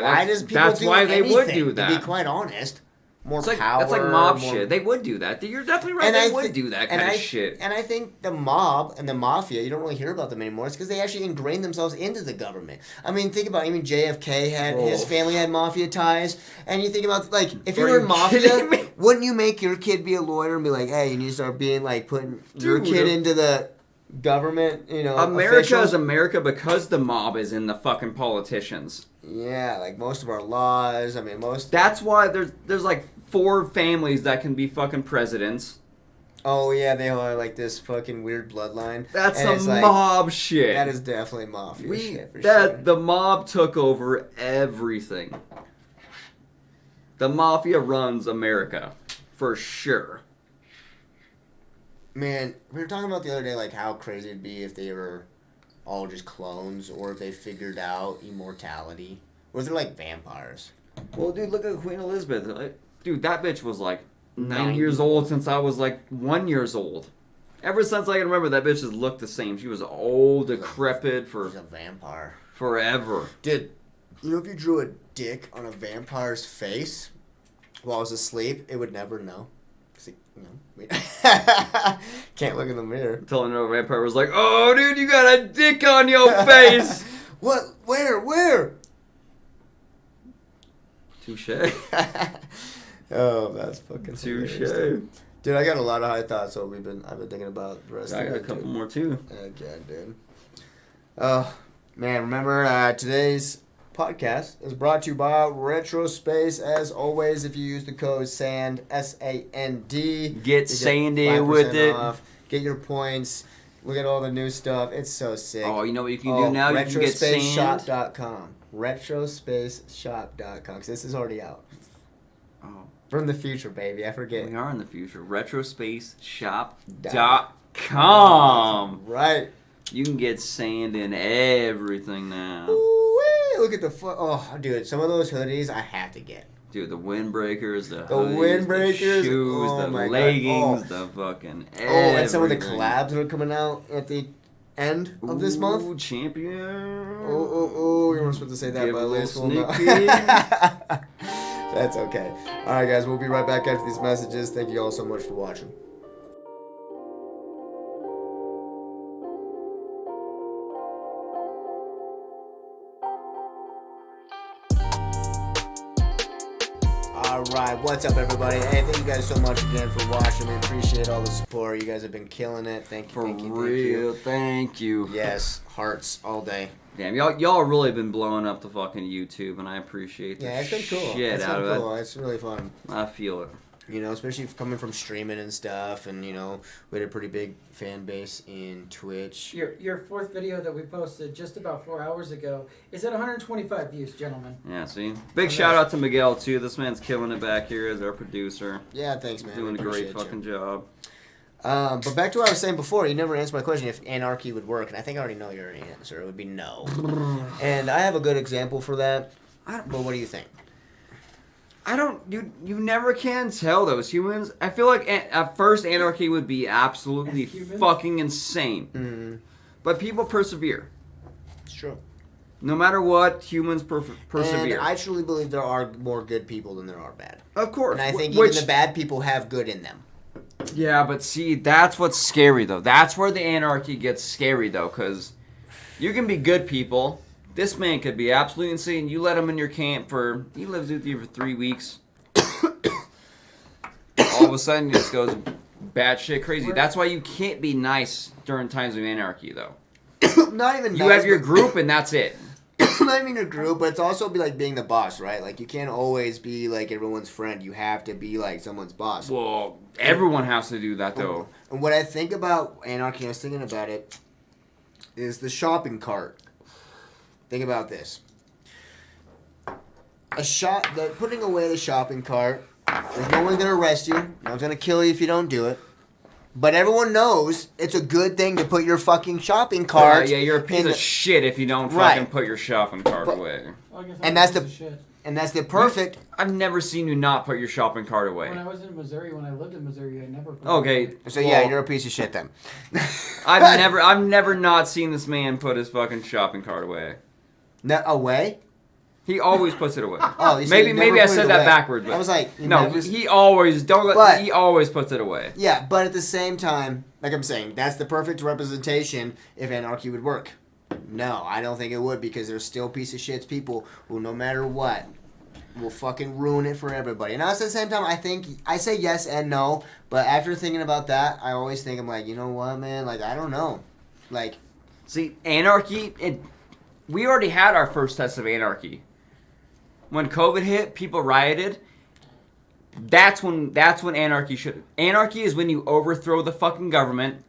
That's why they would do that. To be quite honest. More power. That's like mob shit. They would do that. You're definitely right. They would do that kind of shit. And I think the mob and the mafia, you don't really hear about them anymore. It's because they actually ingrained themselves into the government. I mean, think about it. Even JFK his family had mafia ties. And you think about, if you were in mafia, wouldn't you make your kid be a lawyer and be like, hey, you need to start being, putting your kid into the government, America officials? is America because the mob is in the fucking politicians. Yeah, most of our laws. I mean, That's why there's 4 families that can be fucking presidents. Oh yeah, they are like this fucking weird bloodline. That's And it's some like, mob shit. That is definitely mafia shit for that sure. the mob took over everything. The mafia runs America, for sure. Man, we were talking about the other day like how crazy it'd be if they were all just clones, or if they figured out immortality, or if they're like vampires. Well, dude, look at Queen Elizabeth. Dude, that bitch was like 9 90. years old since I was like 1 year old. Ever since I can remember, that bitch has looked the same. She was old, decrepit She's for a vampire. forever. Dude, you know if you drew a dick on a vampire's face while I was asleep, it would never know. See, can't look in the mirror. Until another vampire was like, "Oh, dude, you got a dick on your face." What? Where? Touche. Oh, that's fucking Touche. hilarious, dude. I got a lot of high thoughts. So I've been thinking about the rest I of got a it. couple Dude. more too. Okay, dude. Oh man, remember today's podcast is brought to you by Retro Space. As always, if you use the code SAND SAND, Get sandy with it. off. Get your points. Look at all the new stuff. It's so sick. Oh, you know what you can do now? You can get sand. RetroSpaceShop.com. RetroSpaceShop.com. Because this is already out. Oh, From the future, baby. I forget. we are in the future. RetroSpaceShop.com. Right. You can get sand in everything now. Ooh-wee. Look at the oh, dude. Some of those hoodies I have to get. Dude, the windbreakers, the windbreakers, the shoes, oh the my God. leggings, the fucking And some of the everything. collabs that are coming out at the end of this month. Ooh, champion. Oh, you weren't supposed to say that, Give but a at least little we'll know. sneak peek. That's okay. Alright, guys, we'll be right back after these messages. Thank you all so much for watching. Alright, what's up, everybody? Hey, thank you guys so much again for watching. We appreciate all the support. You guys have been killing it. Thank you, For thank you, real, thank you. Yes, hearts all day. Damn, y'all really been blowing up the fucking YouTube, and I appreciate the Yeah, it's been cool. shit It's out been of cool. It's really fun. it. I feel it. You know, especially coming from streaming and stuff, and you know, we had a pretty big fan base in Twitch. Your fourth video that we posted just about 4 hours ago is at 125 views, gentlemen. Yeah, see? Big shout out to Miguel, too. This man's killing it back here as our producer. Yeah, thanks, man. Doing a great Appreciate fucking job. But back to what I was saying before, you never answered my question if anarchy would work, and I think I already know your answer. It would be no. And I have a good example for that. But what do you think? I don't. You never can tell those humans. I feel like at first anarchy would be absolutely Humans? fucking insane. Mm-hmm. But people persevere. It's true. No matter what, humans persevere. And I truly believe there are more good people than there are bad. Of course. And I think Which, even the bad people have good in them. yeah, but see, that's what's scary, though. That's where the anarchy gets scary, though, because you can be good people. This man could be absolutely insane. You let him in your camp he lives with you for 3 weeks. All of a sudden, he just goes batshit crazy. That's why you can't be nice during times of anarchy, though. Not even You have your group, and that's it. Not even your group, but it's also be like being the boss, right? Like you can't always be like everyone's friend. You have to be like someone's boss. Well, everyone has to do that, though. And what I think about anarchy, I was thinking about it, is the shopping cart. Think about this. Putting away the shopping cart, there's no one's gonna arrest you. No one's gonna kill you if you don't do it. But everyone knows it's a good thing to put your fucking shopping cart. Yeah, you're a piece of shit if you don't Right. fucking put your shopping cart away. Well, I guess And I'm that's a the- piece of shit. And that's the perfect. I've never seen you not put your shopping cart away. When I was in Missouri, when I lived in Missouri, I never. Put Okay. it away. So yeah, Well, you're a piece of shit then. I've never not seen this man put his fucking shopping cart away. No, away? He always puts it away. Oh, you said maybe you never maybe I put it said that away. backwards. But I was like, you no, never- he always But- he always puts it away. Yeah, but at the same time, like I'm saying, that's the perfect representation if anarchy would work. No, I don't think it would because there's still piece of shits people who, no matter what, will fucking ruin it for everybody. And at the same time, I say yes and no, but after thinking about that, I always think I'm like, you know what, man? Like, I don't know. Like, See, anarchy. We already had our first test of anarchy. When COVID hit, people rioted. That's when anarchy should. Anarchy is when you overthrow the fucking government.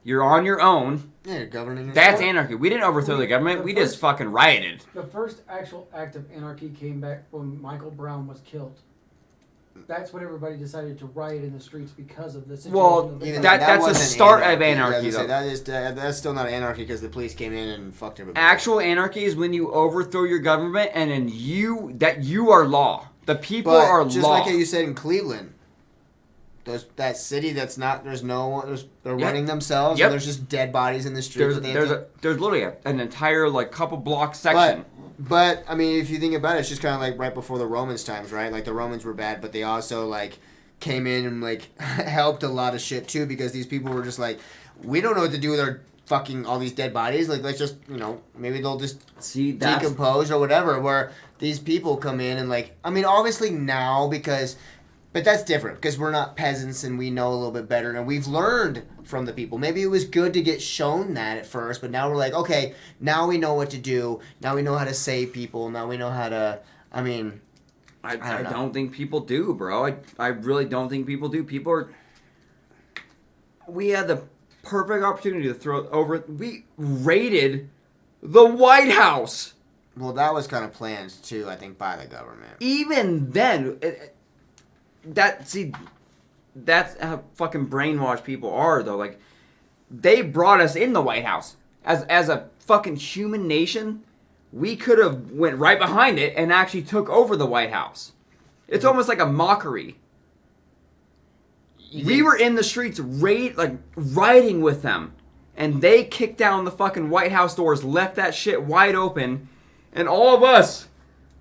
You're on your own. Yeah, you're governing yourself. That's anarchy. We didn't overthrow the government. We just fucking rioted. The first actual act of anarchy came back when Michael Brown was killed. That's when everybody decided to riot in the streets because of the situation. Well, that's the start of anarchy, though. That's still not anarchy because the police came in and fucked everybody. Actual anarchy is when you overthrow your government and then you are law. The people are just law. Like how you said in Cleveland. That city that's not, there's no one, they're running themselves, and there's just dead bodies in the streets. There's literally an entire, like, couple block section. But, I mean, if you think about it, it's just kind of like right before the Romans times, right? Like, the Romans were bad, but they also, like, came in and, like, helped a lot of shit, too, because these people were just like, we don't know what to do with our fucking, all these dead bodies. Like, let's just, maybe they'll just decompose or whatever, where these people come in and, like, I mean, obviously now, but that's different because we're not peasants and we know a little bit better and we've learned from the people. Maybe it was good to get shown that at first, but now we're like, okay, now we know what to do. Now we know how to save people. Now we know how to, I don't think people do, bro. I really don't think people do. We had the perfect opportunity to throw over. We raided the White House. Well, that was kind of planned too, I think, by the government. Even then... that's how fucking brainwashed people are, though. Like, they brought us in the White House. As a fucking human nation, we could have went right behind it and actually took over the White House. It's almost like a mockery. We were in the streets rioting with them. And they kicked down the fucking White House doors, left that shit wide open, and all of us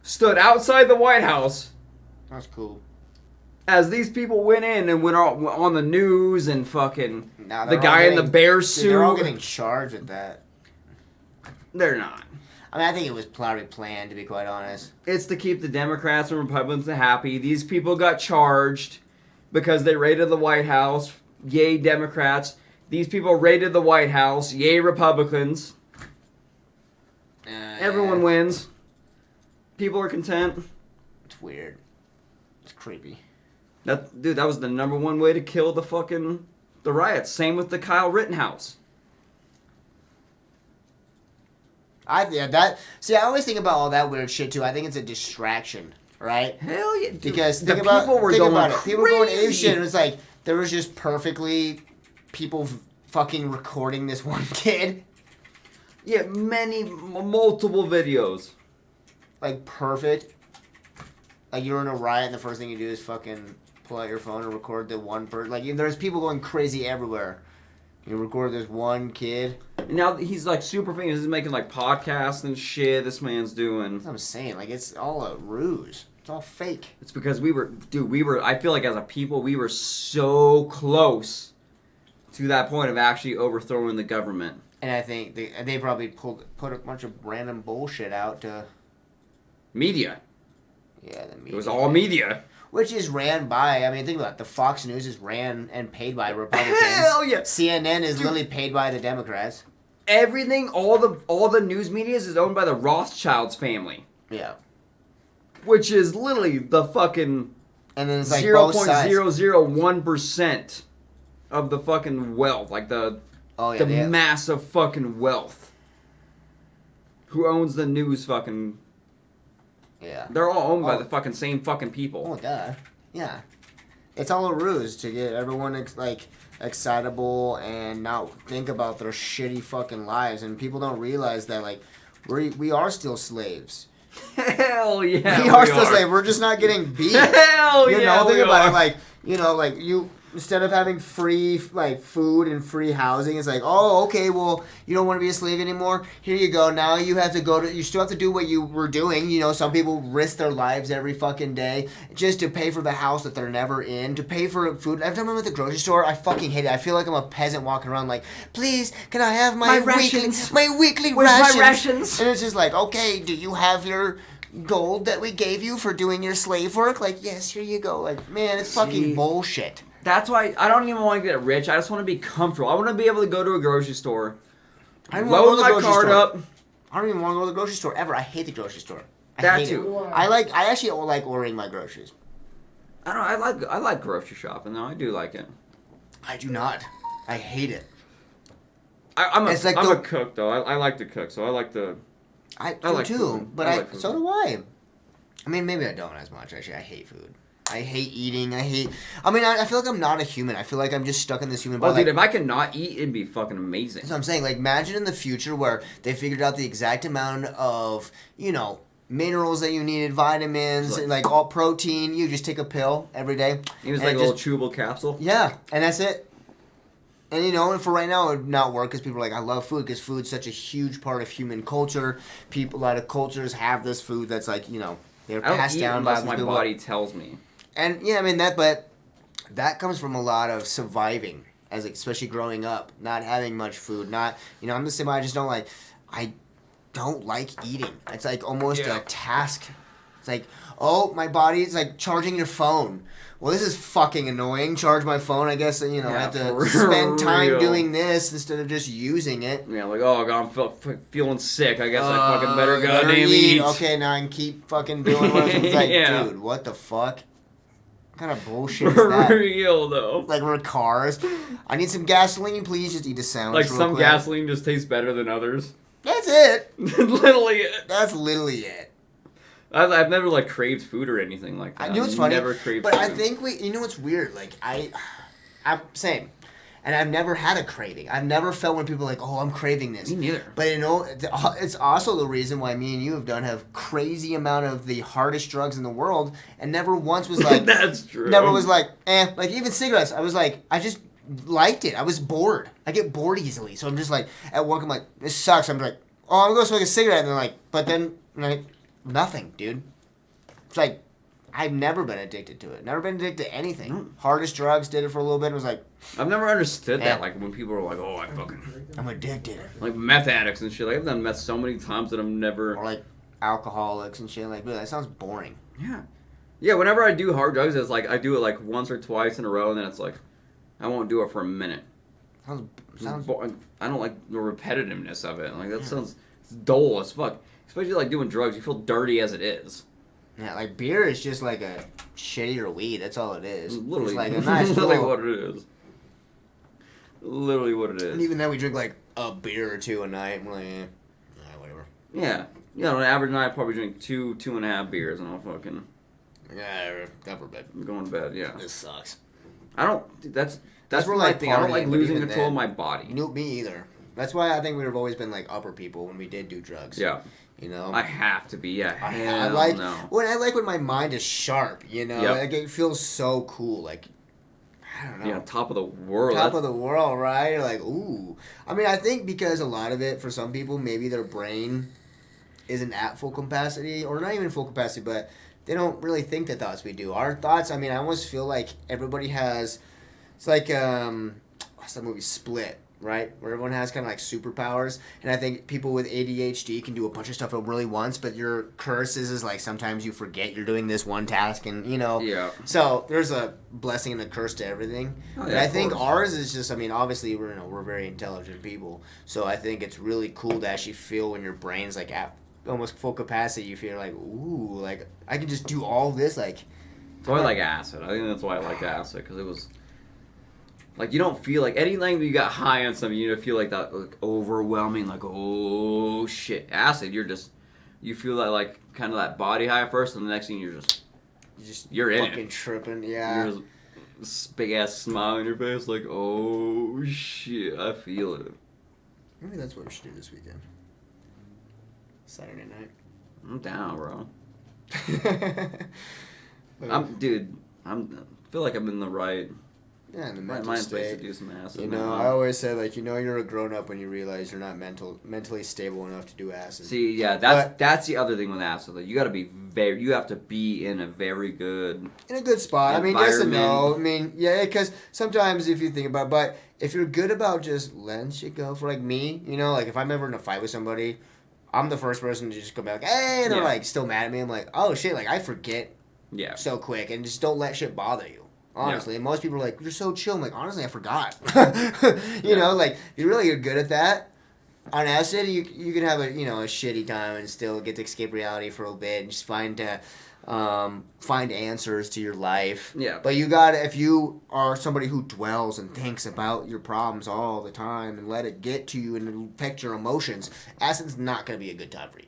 stood outside the White House. That's cool. As these people went in and went on the news and fucking the guy in the bear suit. They're all getting charged with that. They're not. I mean, I think it was probably planned, to be quite honest. It's to keep the Democrats and Republicans happy. These people got charged because they raided the White House. Yay, Democrats. These people raided the White House. Yay, Republicans. Everyone wins. People are content. It's weird. It's creepy. That was the number one way to kill the riots. Same with the Kyle Rittenhouse. I always think about all that weird shit too. I think it's a distraction, right? Hell yeah, dude. Because people were going crazy. People were going ape shit. It was like there was just perfectly people fucking recording this one kid. Yeah, multiple videos. Like perfect. Like you're in a riot and the first thing you do is fucking pull out your phone and record the one person. Like there's people going crazy everywhere. You record this one kid. And now he's like super famous. He's making like podcasts and shit. This man's doing. That's what I'm saying. Like it's all a ruse. It's all fake. It's because we were. I feel like as a people, we were so close to that point of actually overthrowing the government. And I think they probably put a bunch of random bullshit out to. Media. Yeah, the media. It was all media. Which is ran by, I mean, think about it. The Fox News is ran and paid by Republicans. Hell yeah. CNN is literally paid by the Democrats. Everything, all the news media is owned by the Rothschilds family. Yeah. Which is literally the fucking... And then it's like 0.001% of the fucking wealth. Like the massive fucking wealth. Who owns the news fucking... Yeah. They're all owned by the fucking same fucking people. Oh, duh. Yeah. It's all a ruse to get everyone, excitable and not think about their shitty fucking lives. And people don't realize that, like, we are still slaves. Hell yeah. We are still slaves. We're just not getting beat. Hell yeah. Think about it. Like, you... Instead of having free food and free housing, it's like, oh, okay, well, you don't want to be a slave anymore. Here you go. Now you have to you still have to do what you were doing. Some people risk their lives every fucking day just to pay for the house that they're never in, to pay for food. Every time I'm at the grocery store, I fucking hate it. I feel like I'm a peasant walking around like, please, can I have my rations? My weekly Where's rations? my rations? And it's just like, okay, do you have your gold that we gave you for doing your slave work? Like, yes, here you go. Like, man, it's fucking bullshit. That's why I don't even want to get rich. I just want to be comfortable. I want to be able to go to a grocery store, load my card up. I don't even want to go to the grocery store ever. I hate the grocery store. That too. I actually like ordering my groceries. I don't know. I like grocery shopping though. I do like it. I do not. I hate it. I'm a cook though. I like to cook, so I like the. I like too, food. but I like food. so do I. I mean, maybe I don't as much. Actually, I hate food. I hate eating. I feel like I'm not a human. I feel like I'm just stuck in this human Well, body. dude, if I could not eat, it'd be fucking amazing. That's what I'm saying. Like, imagine in the future where they figured out the exact amount of, minerals that you needed, vitamins, and like all protein. You just take a pill every day. It was like a little chewable capsule. Yeah, and that's it. And and for right now, it would not work because people are like, I love food because food's such a huge part of human culture. A lot of cultures have this food that's like, they're passed down by my people. body tells me. And but that comes from a lot of surviving, especially growing up, not having much food, I'm the same way. I don't like eating. It's like almost a task. It's like, oh, my body is like charging your phone. Well, this is fucking annoying. Charge my phone. I guess I have to spend time doing this instead of just using it. Yeah, like, oh god, I'm feeling sick. I guess I fucking better goddamn eat. Okay, now I can keep fucking doing what I'm like, dude, what the fuck? What kind of bullshit is that? For real, though. Like, we're cars. I need some gasoline, please. Just eat a sandwich. Like, some gasoline just tastes better than others. That's it. Literally it. That's literally it. I've never, like, craved food or anything like that. I know it's funny. Never craved but food. I think what's weird? Like, I'm same. And I've never had a craving. I've never felt when people are like, oh, I'm craving this. Me neither. But it's also the reason why me and you have crazy amount of the hardest drugs in the world, and never once was like That's true. Never was like like even cigarettes. I was like I just liked it. I was bored. I get bored easily, so I'm just like at work. I'm like, this sucks. I'm like, oh, I'm gonna go smoke a cigarette, and then but then nothing, dude. It's like I've never been addicted to it. Never been addicted to anything. No. Hardest drugs, did it for a little bit, and was like... I've never understood that, like, when people are like, oh, I'm addicted. Like, meth addicts and shit. Like, I've done meth so many times that I've never... Or, like, alcoholics and shit. Like, dude, that sounds boring. Yeah. Yeah, whenever I do hard drugs, it's like, I do it, like, once or twice in a row, and then it's like, I won't do it for a minute. Sounds I don't like the repetitiveness of it. Like, that sounds dull as fuck. Especially, like, doing drugs. You feel dirty as it is. Yeah, like, beer is just like a shittier weed. That's all it is. Literally. It's like a nice literally little... what it is. Literally what it is. And even then, we drink, like, a beer or two a night. And we're like, whatever. Yeah. Yeah, on an average night, I probably drink 2.5 beers, and I'll fucking... Yeah, go for bed. I'm going to bed, yeah. This sucks. I don't... Dude, that's where, my like, thing. I don't like partying, losing even control then. of my body. Nope, me either. That's why I think we've always been, like, upper people when we did do drugs. Yeah. You know? I have to be, yeah. I like no. when my mind is sharp, Yep. Like, it feels so cool. Like, I don't know. Yeah, top of the world. Top of the world, right? You're like, ooh. I mean, I think because a lot of it, for some people, maybe their brain isn't at full capacity, or not even full capacity, but they don't really think the thoughts we do. Our thoughts, I mean, I almost feel like everybody has, it's like, what's that movie, Split, right? Where everyone has kind of like superpowers, and I think people with ADHD can do a bunch of stuff at really once, but your curse is like sometimes you forget you're doing this one task, and Yeah. So there's a blessing and a curse to everything. Oh, But yeah, I of think course. ours is just, I mean, obviously we're very intelligent people, so I think it's really cool to actually feel when your brain's like at almost full capacity. You feel like, ooh, like I can just do all this, like. That's why I like acid. I think that's why I like acid, because it was... Like, you don't feel like... Anytime you got high on something, you don't feel like that like, overwhelming, like, oh, shit. Acid, you feel that, like, kind of that body high at first, and the next thing you're in fucking it. tripping, yeah. You're just this big-ass smile on your face, like, oh, shit, I feel it. Maybe that's what we should do this weekend. Saturday night. I'm down, bro. I feel like I'm in the right... Yeah, in the My mental mind place to state. do some acid. I now. always say, like, you're a grown-up when you realize you're not mentally stable enough to do acid. See, yeah, that's the other thing with acid. Like, you have to be in a very good... In a good spot. I mean, yes and no. environment. I mean, yeah, because sometimes if you think about it, but if you're good about just letting shit go, for, like, me, like, if I'm ever in a fight with somebody, I'm the first person to just come back, hey, and they're, Yeah. like, still mad at me. I'm like, oh, shit, like, I forget Yeah. so quick, and just don't let shit bother you. Honestly, and most people are like, you're so chill. I'm like, honestly, I forgot. You know, like, you're good at that. on acid, you can have a shitty time and still get to escape reality for a little bit and just find answers to your life. Yeah. But if you are somebody who dwells and thinks about your problems all the time and let it get to you and affect your emotions, acid's not going to be a good time for you.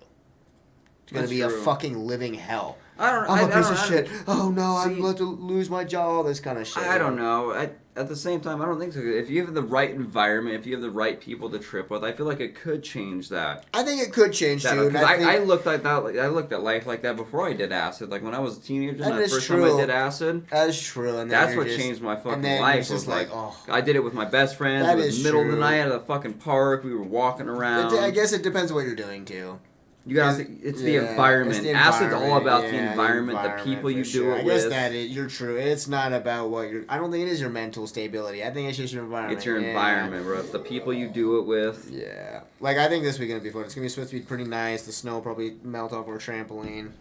It's going to be a fucking living hell. I'm a piece of shit. Oh no, I'm about to lose my job. All this kind of shit. I don't know. At the same time, I don't think so. If you have the right environment, if you have the right people to trip with, I feel like it could change that. I think it could change too. I looked like that. I looked at life like that before I did acid. Like when I was a teenager, the first time I did acid. That is true. And that's what changed my fucking life. Was like, oh. I did it with my best friends. It was middle of the night at a fucking park. We were walking around. I guess it depends what you're doing too. You gotta. It's the environment. Acid's all about the environment, the people you do it with. I guess you're true. It's not about what you're. I don't think it is your mental stability. I think it's just your environment. It's your environment, bro. It's the people you do it with. Yeah. Like I think this weekend will be fun. It's gonna be supposed to be pretty nice. The snow will probably melt off our trampoline.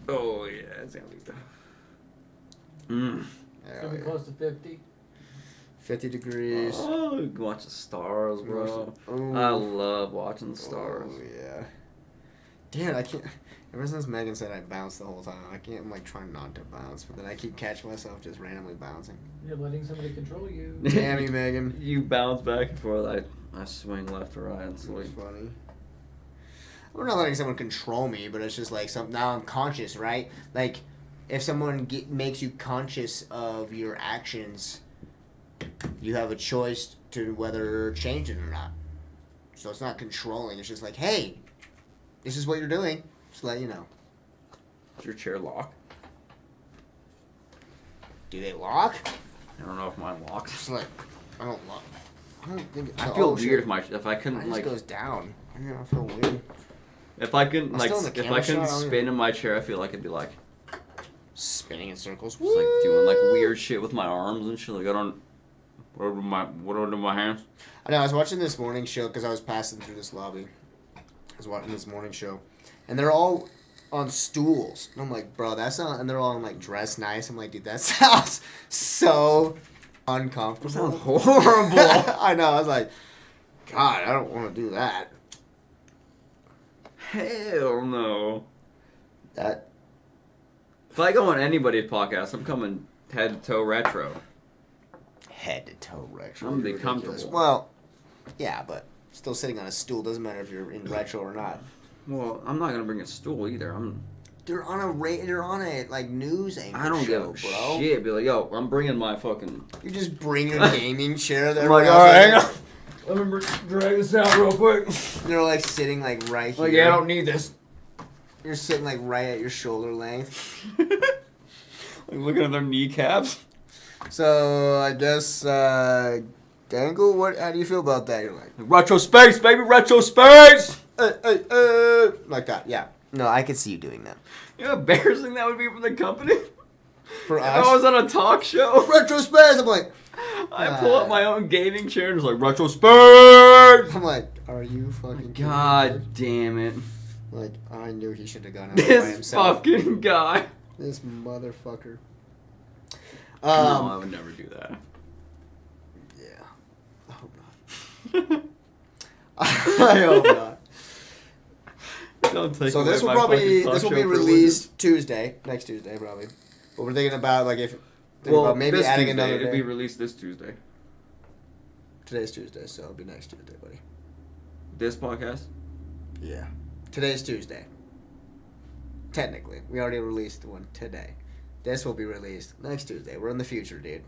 Oh yeah, it's gonna be. It's gonna be close to 50. 50 degrees. Oh, watch the stars, bro. Ooh. I love watching the stars. Oh yeah. Damn, I can't. Ever since Megan said I bounced the whole time, I can't. I'm like trying not to bounce, but then I keep catching myself just randomly bouncing. You're letting somebody control you. Damn you, Megan. You bounce back and forth. I swing left to right. It's like funny. I'm not letting someone control me, but it's just like now I'm conscious, right? Like if someone makes you conscious of your actions, you have a choice to whether change it or not. So it's not controlling. It's just like, hey. This is what you're doing. Just let you know. Does your chair lock? Do they lock? I don't know if mine locks. It's like, I don't lock. I don't think. I feel weird if I couldn't mine like. It goes down. I feel weird. If I couldn't spin in my chair, I feel like it'd be like spinning in circles. Just like doing like weird shit with my arms and shit. Like I don't. What do I do with my hands? I know. I was watching this morning show because I was passing through this lobby. I was watching this morning show, and they're all on stools. And I'm like, bro, that's not. And they're all like dressed nice. I'm like, dude, that sounds so uncomfortable. That sounds horrible. I know. I was like, God, I don't want to do that. Hell no. That. If I go on anybody's podcast, I'm coming head to toe retro. Head to toe retro. I'm gonna be comfortable. Well, yeah, but. Still sitting on a stool doesn't matter if you're in retro or not. Well, I'm not gonna bring a stool either. They're on a like news anchor. I don't show, give a bro. shit. Be like, yo, I'm bringing my fucking. You just bring your gaming chair there. I'm like, all right, hang on. Let me drag this out real quick. They're like sitting like right here. Like, yeah, I don't need this. You're sitting like right at your shoulder length. Like looking at their kneecaps. So I guess. Dangle, how do you feel about that? You're like retro space, baby, retro space. Like that, yeah. No, I could see you doing that. You know how embarrassing that would be for the company. For us, if I was on a talk show. Retro space. I'm like, I pull up my own gaming chair and it's like retro space. I'm like, are you fucking? God damn it! Like I knew he should have gone out this by himself. Fucking guy. This motherfucker. No, I would never do that. I hope not. Don't take so this will be released next Tuesday probably. But we're thinking about like about maybe adding another day. It'll be released this Tuesday. Today's Tuesday, so it'll be next Tuesday, buddy. This podcast? Yeah. Today's Tuesday. Technically, we already released one today. This will be released next Tuesday. We're in the future, dude.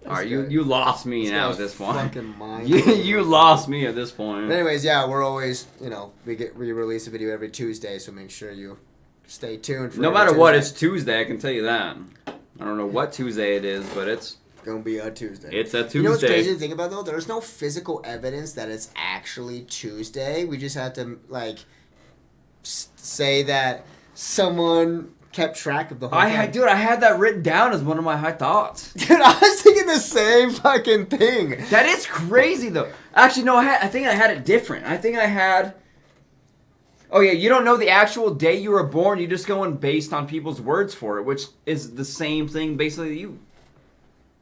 Alright, you lost me now at this point. Fucking mind. You lost me at this point. But anyways, yeah, we're always, we release a video every Tuesday, so make sure you stay tuned for no matter what, it's Tuesday, I can tell you that. I don't know what Tuesday it is, but it's gonna be a Tuesday. It's a Tuesday. You know what's crazy to think about though? There's no physical evidence that it's actually Tuesday. We just have to say that someone kept track of the whole thing. Dude, I had that written down as one of my high thoughts. Dude, I was thinking the same fucking thing. That is crazy, though. Actually, no, I think I had it different. I think I had... Oh, yeah, you don't know the actual day you were born. You're just going based on people's words for it, which is the same thing, basically, you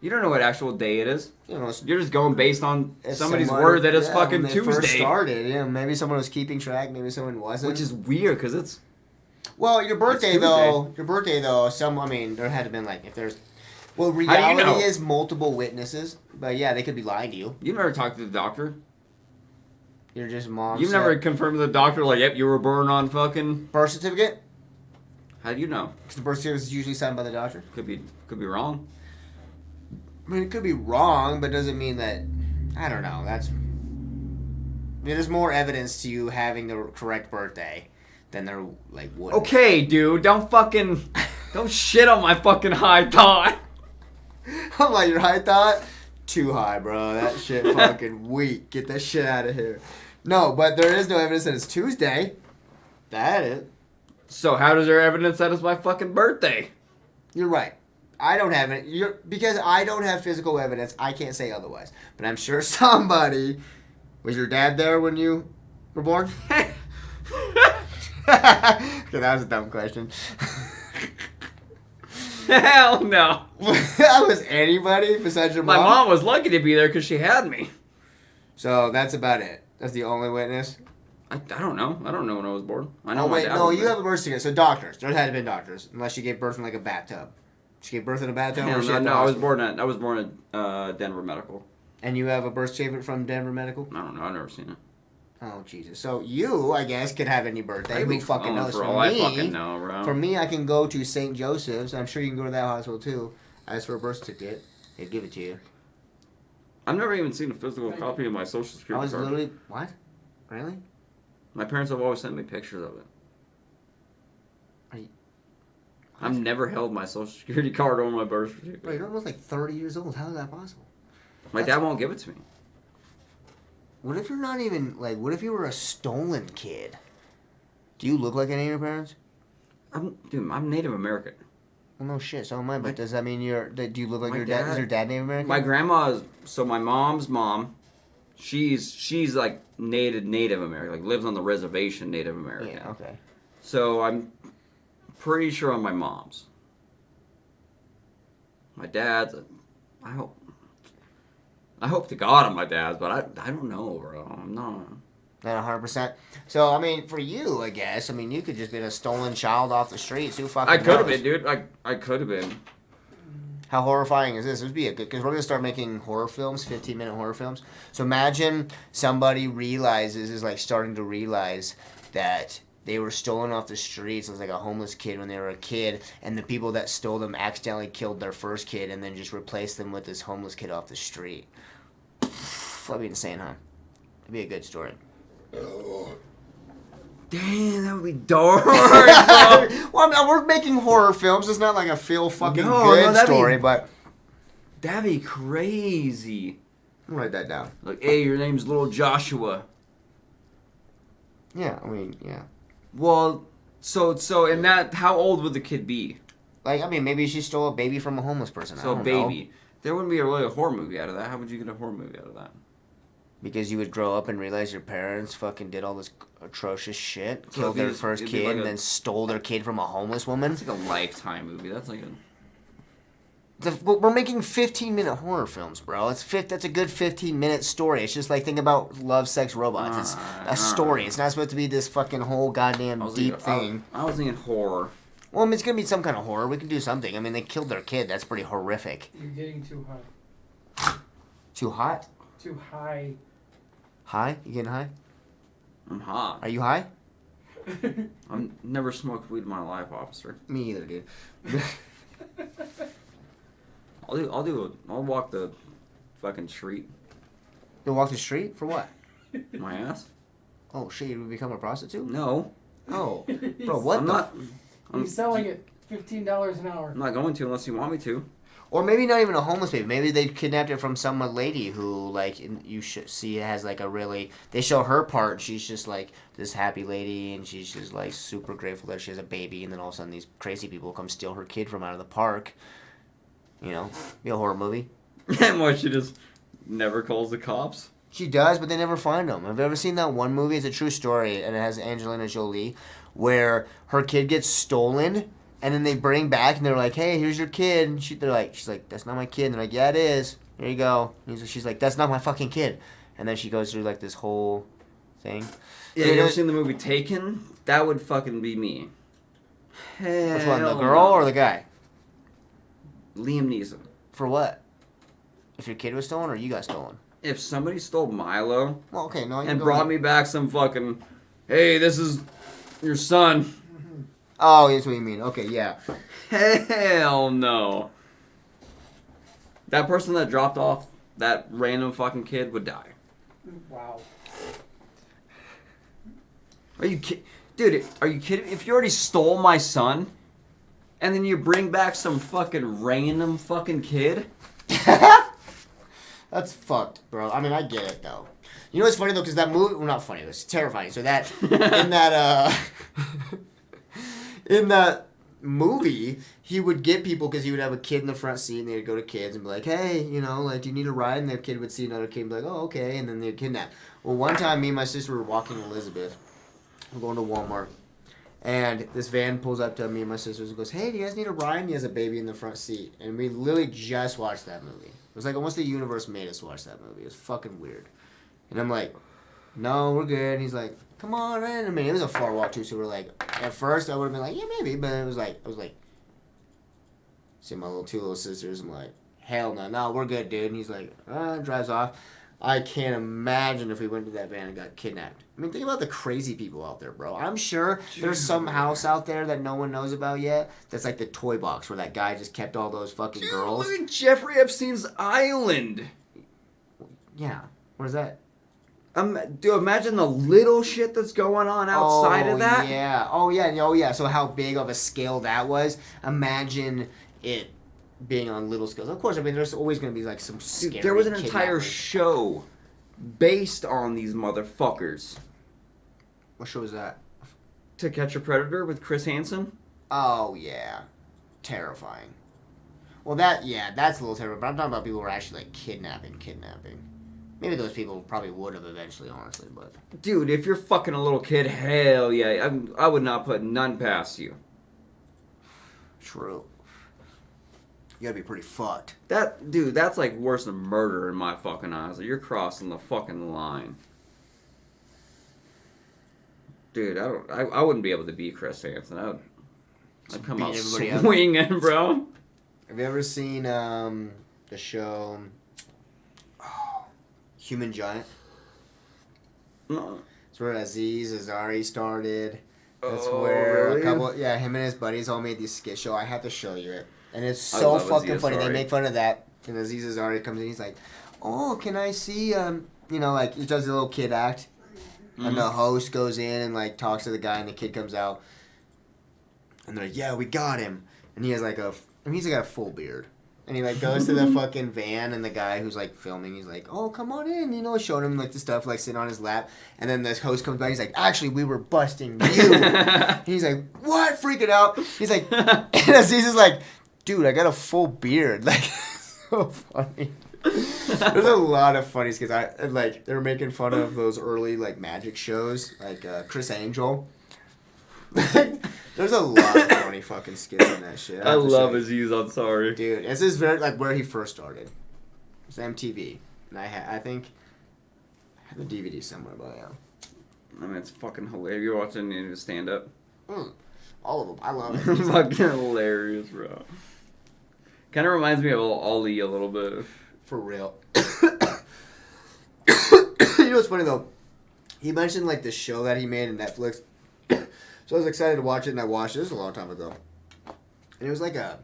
You don't know what actual day it is. You know, You're just going based on if somebody's someone- word that it's yeah, fucking when they Tuesday. First started, yeah. Maybe someone was keeping track. Maybe someone wasn't. Which is weird because it's. Well, your birthday Tuesday. though. Your birthday though. I mean, there had to been like if there's. Well, How do you reality know? is multiple witnesses, but yeah, they could be lying to you. You never talked to the doctor. You're just mom. You've never confirmed with the doctor, like, yep, you were born on fucking. birth certificate. How do you know? Because the birth certificate is usually signed by the doctor. Could be wrong. I mean, it could be wrong, but doesn't mean that. I don't know. There's more evidence to you having the correct birthday than there like would. Okay, dude, don't shit on my fucking high thought. I'm like, your high thought? Too high, bro. That shit fucking weak. Get that shit out of here. No, but there is no evidence that it's Tuesday. That is. So how does there evidence that it's my fucking birthday? You're right. I don't have it. Because I don't have physical evidence, I can't say otherwise. But I'm sure somebody. Was your dad there when you were born? Okay, that was a dumb question. Hell no. Was anybody besides your My mom? mom was lucky to be there because she had me. So that's about it. That's the only witness. I don't know. I don't know when I was born. I know Oh my wait, dad no, was you there. have a birth certificate. So doctors. There had to be doctors, unless she gave birth in like a bathtub. She gave birth in a bathtub. Hell Or she no, at the I was hospital? born at Denver Medical. And you have a birth certificate from Denver Medical. I don't know. I've never seen it. Oh Jesus! So you, I guess, could have any birthday. I'd be Who fucking calling knows? for For all I me, fucking know, bro. for me, I can go to St. Joseph's. I'm sure you can go to that hospital too. Ask for a birth certificate. They'd give it to you. I've never even seen a physical copy of my social I security was card. literally what? Really? My parents have always sent me pictures of it. Are you- I've never held my social security card or my birth certificate. Bro, you're almost like 30 years old. How is that possible? My dad won't give it to me. What if you're not even like? What if you were a stolen kid? Do you look like any of your parents? I'm Native American. Well, no shit. So am I. But My- does that mean do you look like my your dad? Is dad- your dad Native American? My grandma is my mom's mom. She's like Native American, like lives on the reservation Native American. Yeah. Okay. So I'm pretty sure on my mom's. My dad's. I hope to God on my dad's, but I don't know, bro. I'm not. Not 100%. So I mean, for you, I guess. I mean, you could just been a stolen child off the streets. Who fucking I could have knows? been, dude. I could have been. How horrifying is this? This would be a good, because we're gonna start making horror films, 15-minute horror films. So imagine somebody is like starting to realize that they were stolen off the streets. It was like a homeless kid when they were a kid, and the people that stole them accidentally killed their first kid and then just replaced them with this homeless kid off the street. That'd be insane, huh? It'd be a good story. Damn, that would be dark, bro. Well, I mean, we're making horror films. It's not like a feel fucking No, good that'd be- story, but That'd be crazy. I'll write that down. Like, hey, your name's Little Joshua. Yeah, I mean, yeah. Well, so in that, how old would the kid be? Like, I mean, maybe she stole a baby from a homeless person. I So, don't baby. know. There wouldn't be really a horror movie out of that. How would you get a horror movie out of that? Because you would grow up and realize your parents fucking did all this atrocious shit, So killed it'd be their just- first it'd be kid, like and a- then stole their kid from a homeless woman. That's like a Lifetime movie. That's like a... We're making 15-minute horror films, bro. That's a good 15-minute story. It's just like, think about Love, Sex, Robots. It's a story. It's not supposed to be this fucking whole goddamn deep thing. I was thinking horror. Well, I mean, it's gonna be some kind of horror. We can do something. I mean, they killed their kid. That's pretty horrific. You're getting too high. Too hot? Too high. High? You getting high? I'm hot. Are you high? I've never smoked weed in my life, officer. Me either, dude. I'll walk the fucking street. You'll walk the street? For what? My ass? Oh, shit, you would become a prostitute? No. Oh. Bro, what I'm the... not. He's selling it $15 an hour. I'm not going to unless you want me to. Or maybe not even a homeless baby. Maybe they kidnapped it from some lady who, like, you should see has, like, a really... They show her part, and she's just, like, this happy lady, and she's just, like, super grateful that she has a baby, and then all of a sudden these crazy people come steal her kid from out of the park. You know? Be a horror movie. And what, she just never calls the cops? She does, but they never find them. Have you ever seen that one movie? It's a true story, and it has Angelina Jolie, where her kid gets stolen, And then they bring back, and they're like, "Hey, here's your kid." And she's like, "That's not my kid." And they're like, "Yeah, it is. There you go." And she's like, "That's not my fucking kid." And then she goes through like this whole thing. Yeah, you ever seen the movie Taken? That would fucking be me. Hell Which one, the girl or the guy? Liam Neeson. For what? If your kid was stolen or you got stolen? If somebody stole Milo Well, okay, no. and brought me back some fucking, hey, this is your son. Oh, that's what you mean. Okay, yeah. Hell no. That person that dropped off that random fucking kid would die. Wow. Are you kidding? Dude, are you kidding? If you already stole my son, and then you bring back some fucking random fucking kid? That's fucked, bro. I mean, I get it, though. You know what's funny, though? Because that movie... Well, not funny. It was terrifying. So that... in that movie, he would get people because he would have a kid in the front seat, and they'd go to kids and be like, "Hey, you know, like, do you need a ride?" And their kid would see another kid and be like, "Oh, okay." And then they'd kidnap. Well, one time, me and my sister were walking Elizabeth. We're going to Walmart. And this van pulls up to me and my sisters and goes, "Hey, do you guys need a ride?" And he has a baby in the front seat. And we literally just watched that movie. It was like almost the universe made us watch that movie. It was fucking weird. And I'm like, "No, we're good." And he's like, "Come on in." I mean, it was a far walk too, so we're like, at first I would have been like, "Yeah, maybe," but I was like, see my two little sisters, I'm like, "Hell no, we're good, dude." And he's like, drives off. I can't imagine if we went to that van and got kidnapped. I mean, think about the crazy people out there, bro. I'm sure there's some house out there that no one knows about yet that's like the toy box where that guy just kept all those fucking girls. Look at Jeffrey Epstein's island. Yeah. Where's that? Dude, imagine the little shit that's going on outside of that. Yeah. Oh, yeah. So how big of a scale that was. Imagine it being on little scales. Of course, I mean, there's always going to be like some scary Dude, there was an entire kidnapping. show based on these motherfuckers. What show was that? To Catch a Predator with Chris Hansen. Oh, yeah. Terrifying. Well, that's a little terrible, but I'm talking about people who are actually, like, kidnapping. Maybe those people probably would have eventually, honestly, but... Dude, if you're fucking a little kid, hell yeah. I would not put none past you. True. You gotta be pretty fucked. That's like worse than murder in my fucking eyes. Like, you're crossing the fucking line. Dude, I wouldn't be able to beat Chris Hansen. I'd come out swinging, bro. Have you ever seen the show Human Giant? No. It's where Aziz Ansari started. That's Oh, where really? him and his buddies all made this skit show. I have to show you it. And it's so fucking Aziz funny. They Ansari. make fun of that. And Aziz Ansari comes in, he's like, "Oh, can I see, like, he does the little kid act. Mm-hmm. And the host goes in and, like, talks to the guy, and the kid comes out. And they're like, "Yeah, we got him." And he has, like, he's got a full beard. And he, like, goes to the fucking van, and the guy who's, like, filming, he's like, "Oh, come on in," showing him, like, the stuff, like, sitting on his lap. And then this host comes by, he's like, "Actually, we were busting you." And he's like, "What?" Freaking out. He's like, and Aziz is like, "Dude, I got a full beard." Like, so funny. There's a lot of funny skits. They were making fun of those early, like, magic shows, like, Chris Angel. There's a lot of funny fucking skits in that shit. I love Aziz Ansari. Dude, this is very, like, where he first started. It's MTV. And I think I have the DVD somewhere, but yeah. I mean, it's fucking hilarious. You're watching any of his stand-up? All of them. I love it. Fucking hilarious, bro. Kind of reminds me of Ollie a little bit. For real. You know what's funny, though? He mentioned, like, the show that he made on Netflix. So I was excited to watch it, and I watched it. This was a long time ago. And it was like a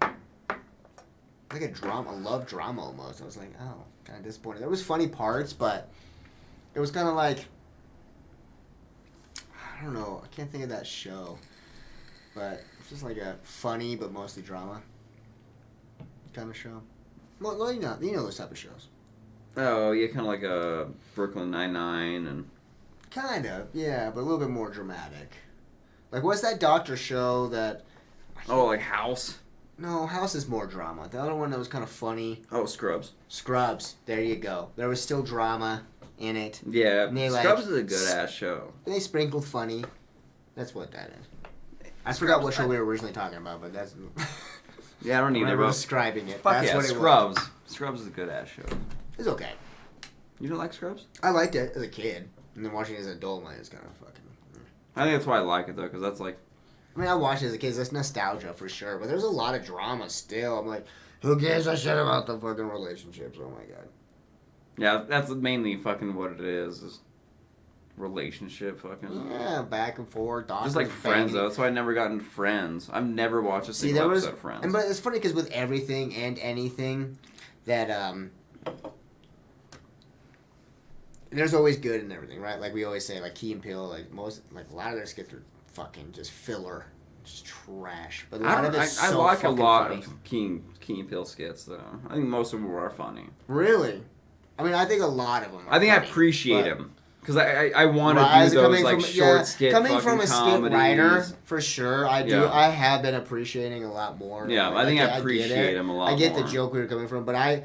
drama, a love drama almost. I was like, oh, kind of disappointed. There was funny parts, but it was kind of like, I don't know. I can't think of that show. But it's just like a funny but mostly drama kind of show. Well, you know those type of shows. Oh, yeah, kind of like a Brooklyn Nine-Nine and... Kind of, yeah, but a little bit more dramatic. Like, what's that doctor show that... Oh, like House? No, House is more drama. The other one that was kind of funny... Oh, Scrubs. Scrubs. There you go. There was still drama in it. Yeah, And they, Scrubs like, is a good-ass show. They sprinkled funny. That's what that is. I forgot what show we were originally talking about, but that's. Yeah, I don't need I it, remember bro. describing it. Fuck That's yeah, what it Scrubs. was. Scrubs is a good ass show. It's okay. You don't like Scrubs? I liked it as a kid, and then watching it as an adult, like, it's kind of fucking. I think that's why I like it though, because that's like. I mean, I watched it as a kid. That's nostalgia for sure, but there's a lot of drama still. I'm like, who gives a shit about the fucking relationships? Oh my god. Yeah, that's mainly fucking what it is relationship fucking. Yeah, back and forth. Just like Friends though. That's why I never got into Friends. I've never watched a single episode of Friends. But it's funny because with everything and anything, that there's always good in everything, right? Like we always say, like Key and Peele, like a lot of their skits are fucking just filler, just trash. But a lot of it's I so like a lot funny. of Key and Peele skits though. I think most of them are funny. Really, I mean, I think a lot of them. Are I think funny, I appreciate but- them because I want to Rise do those coming like from, short skit coming fucking from a comedies. skit writer for sure. I do. Yeah. I have been appreciating a lot more. Yeah, Like, I think I get appreciate it. him a lot I get more. the joke we were coming from, but I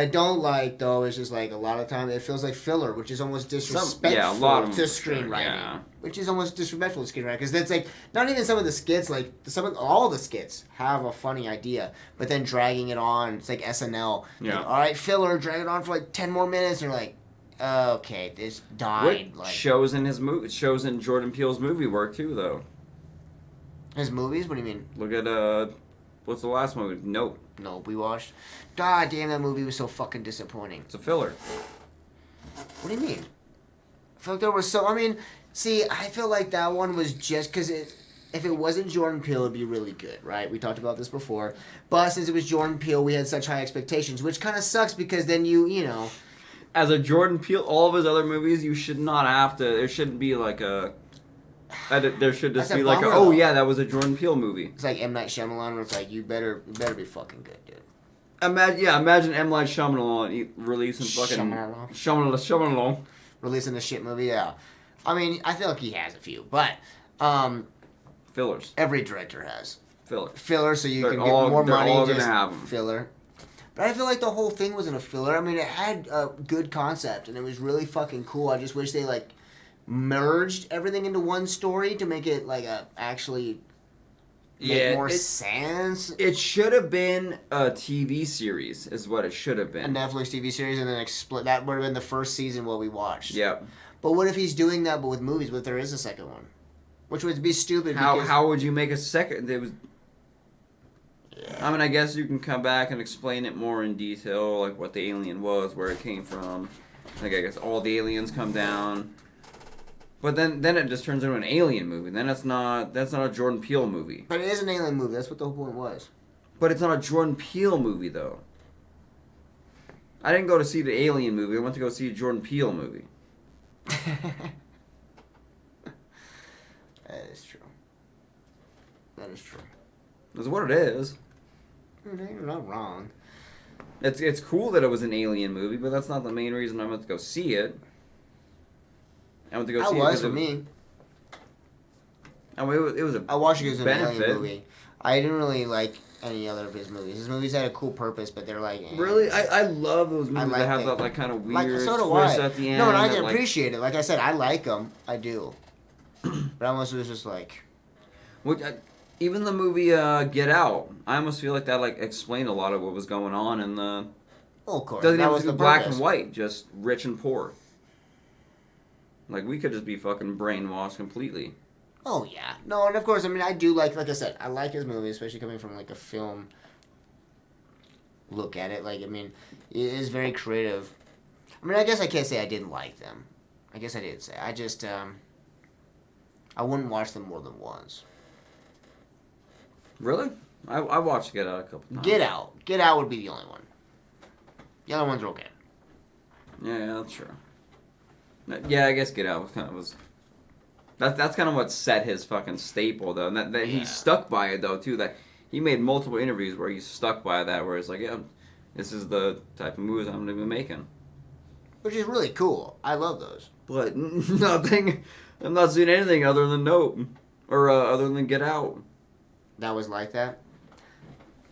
don't like though. It's just like a lot of time it feels like filler, which is almost disrespectful a lot of to them for sure, screenwriting. yeah. Which is almost disrespectful to screenwriting because that's like not even some of the skits. Like all the skits have a funny idea, but then dragging it on. It's like SNL. Yeah. Like, all right, filler. Drag it on for like 10 more minutes. And you're like, okay, this died. What Like shows in his movie? Shows in Jordan Peele's movie work too though. his movies. What do you mean? Look at what's the last movie? Nope. No, we watched. God damn, that movie was so fucking disappointing. It's a filler. What do you mean? I feel like there was so. I mean, see, I feel like that one was just because if it wasn't Jordan Peele, it'd be really good, right? We talked about this before. But since it was Jordan Peele, we had such high expectations, which kind of sucks because then you know. As a Jordan Peele, all of his other movies, you should not have to. There shouldn't be like a. There should just That's a be like, bummer, oh though. yeah, that was a Jordan Peele movie. It's like M. Night Shyamalan, where it's like, you better be fucking good, dude. Imagine M. Night Shyamalan releasing fucking Shyamalan. Releasing a shit movie, yeah. I mean, I feel like he has a few, but Fillers. every director has. Filler. So you They're can get all- more they're money all just gonna have 'em. filler. But I feel like the whole thing wasn't a filler. I mean, it had a good concept and it was really fucking cool. I just wish they like merged everything into one story to make it like actually make more sense. It should have been a TV series, is what it should have A been. Netflix TV series and then that would have been the first season what we watched. Yep. But what if he's doing that but with movies? What if there is a second one? Which would be stupid. because, How would you make a second? It was. I mean, I guess you can come back and explain it more in detail, like what the alien was, where it came from. Like I guess all the aliens come down. But then it just turns into an alien movie. Then that's not a Jordan Peele movie. But it is an alien movie. That's what the whole point was. But it's not a Jordan Peele movie though. I didn't go to see the Alien movie. I went to go see a Jordan Peele movie. That is true. That is true. That's what it is. You're not wrong. It's cool that it was an Alien movie, but that's not the main reason I went to go see it. I went to go That see it. was 'cause for me. I mean, it was a I watched it as an benefit. alien movie. I didn't really like any other of his movies. His movies had a cool purpose, but they're like... Really, I love those movies like that have it. that like kind of Like, weird so do twist I. at the end. No, and I that, can like, appreciate it. Like I said, I like them. I do. But I almost was just like... Even the movie Get Out, I almost feel like that like explained a lot of what was going on in the. Oh, of course. Doesn't that even was have to the be black purpose. and white, just rich and poor. Like we could just be fucking brainwashed completely. Oh, yeah. No, and of course, I mean, I do like I said, I like his movies, especially coming from like a film look at it. Like, I mean, it is very creative. I mean, I guess I can't say I didn't like them. I guess I did say. I just, I wouldn't watch them more than once. Really? I watched Get Out a couple times. Get Out. Get Out would be the only one. The other ones are okay. Yeah, that's true. Yeah, I guess Get Out was. That's kind of what set his fucking staple though, and that he stuck by it though too. That he made multiple interviews where he stuck by that, where it's like, yeah, this is the type of movies I'm gonna be making. Which is really cool. I love those. But nothing. I'm not seeing anything other than Nope, or other than Get Out. That was like that.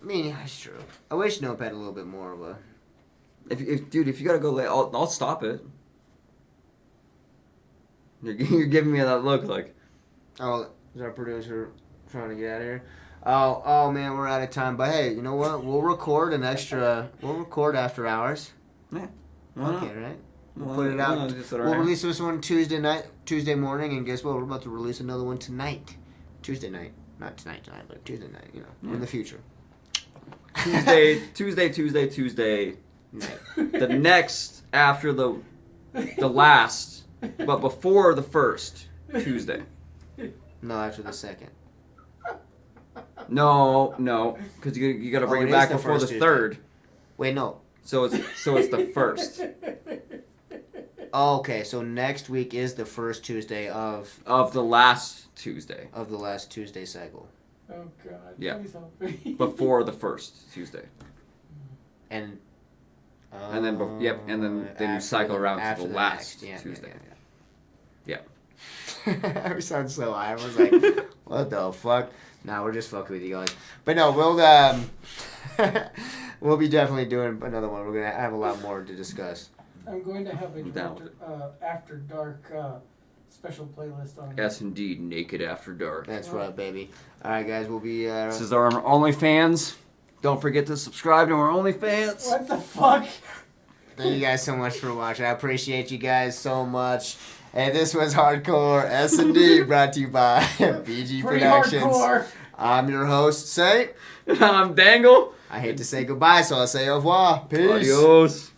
I mean, yeah, it's true. I wish Nope had a little bit more of a... If you gotta go late, I'll stop it. You're giving me that look like. Oh, is our producer trying to get out of here. Oh man, we're out of time. But hey, you know what? We'll record an extra. We'll record after hours. Yeah. Okay, right? We'll put it out. We'll release this one Tuesday morning, and guess what? We're about to release another one tonight. Tuesday night. Not tonight, but Tuesday night, in the future. Tuesday. The next after the last, but before the first Tuesday. No, after the second. No, because you got to bring it back before the third. Wait, no. So it's the first Oh, okay, so next week is the first Tuesday of the last Tuesday. Of the last Tuesday cycle. Oh God. Yeah. Please help me. Before the first Tuesday. And then you cycle around to the last Tuesday. Yeah. We sound so high. I was like, what the fuck? Nah, we're just fucking with you guys. But no, we'll be definitely doing another one. We're gonna have a lot more to discuss. I'm going to have a after dark special playlist on. Yes, indeed, Naked After Dark. That's right, baby. All right, guys, we'll be. This is our OnlyFans. Don't forget to subscribe to our OnlyFans. What the fuck? Thank you guys so much for watching. I appreciate you guys so much. Hey, this was Hardcore S&D, brought to you by BG Productions. Hardcore. I'm your host, Saint. I'm Dangle. I hate to say goodbye, so I'll say au revoir. Peace. Adios.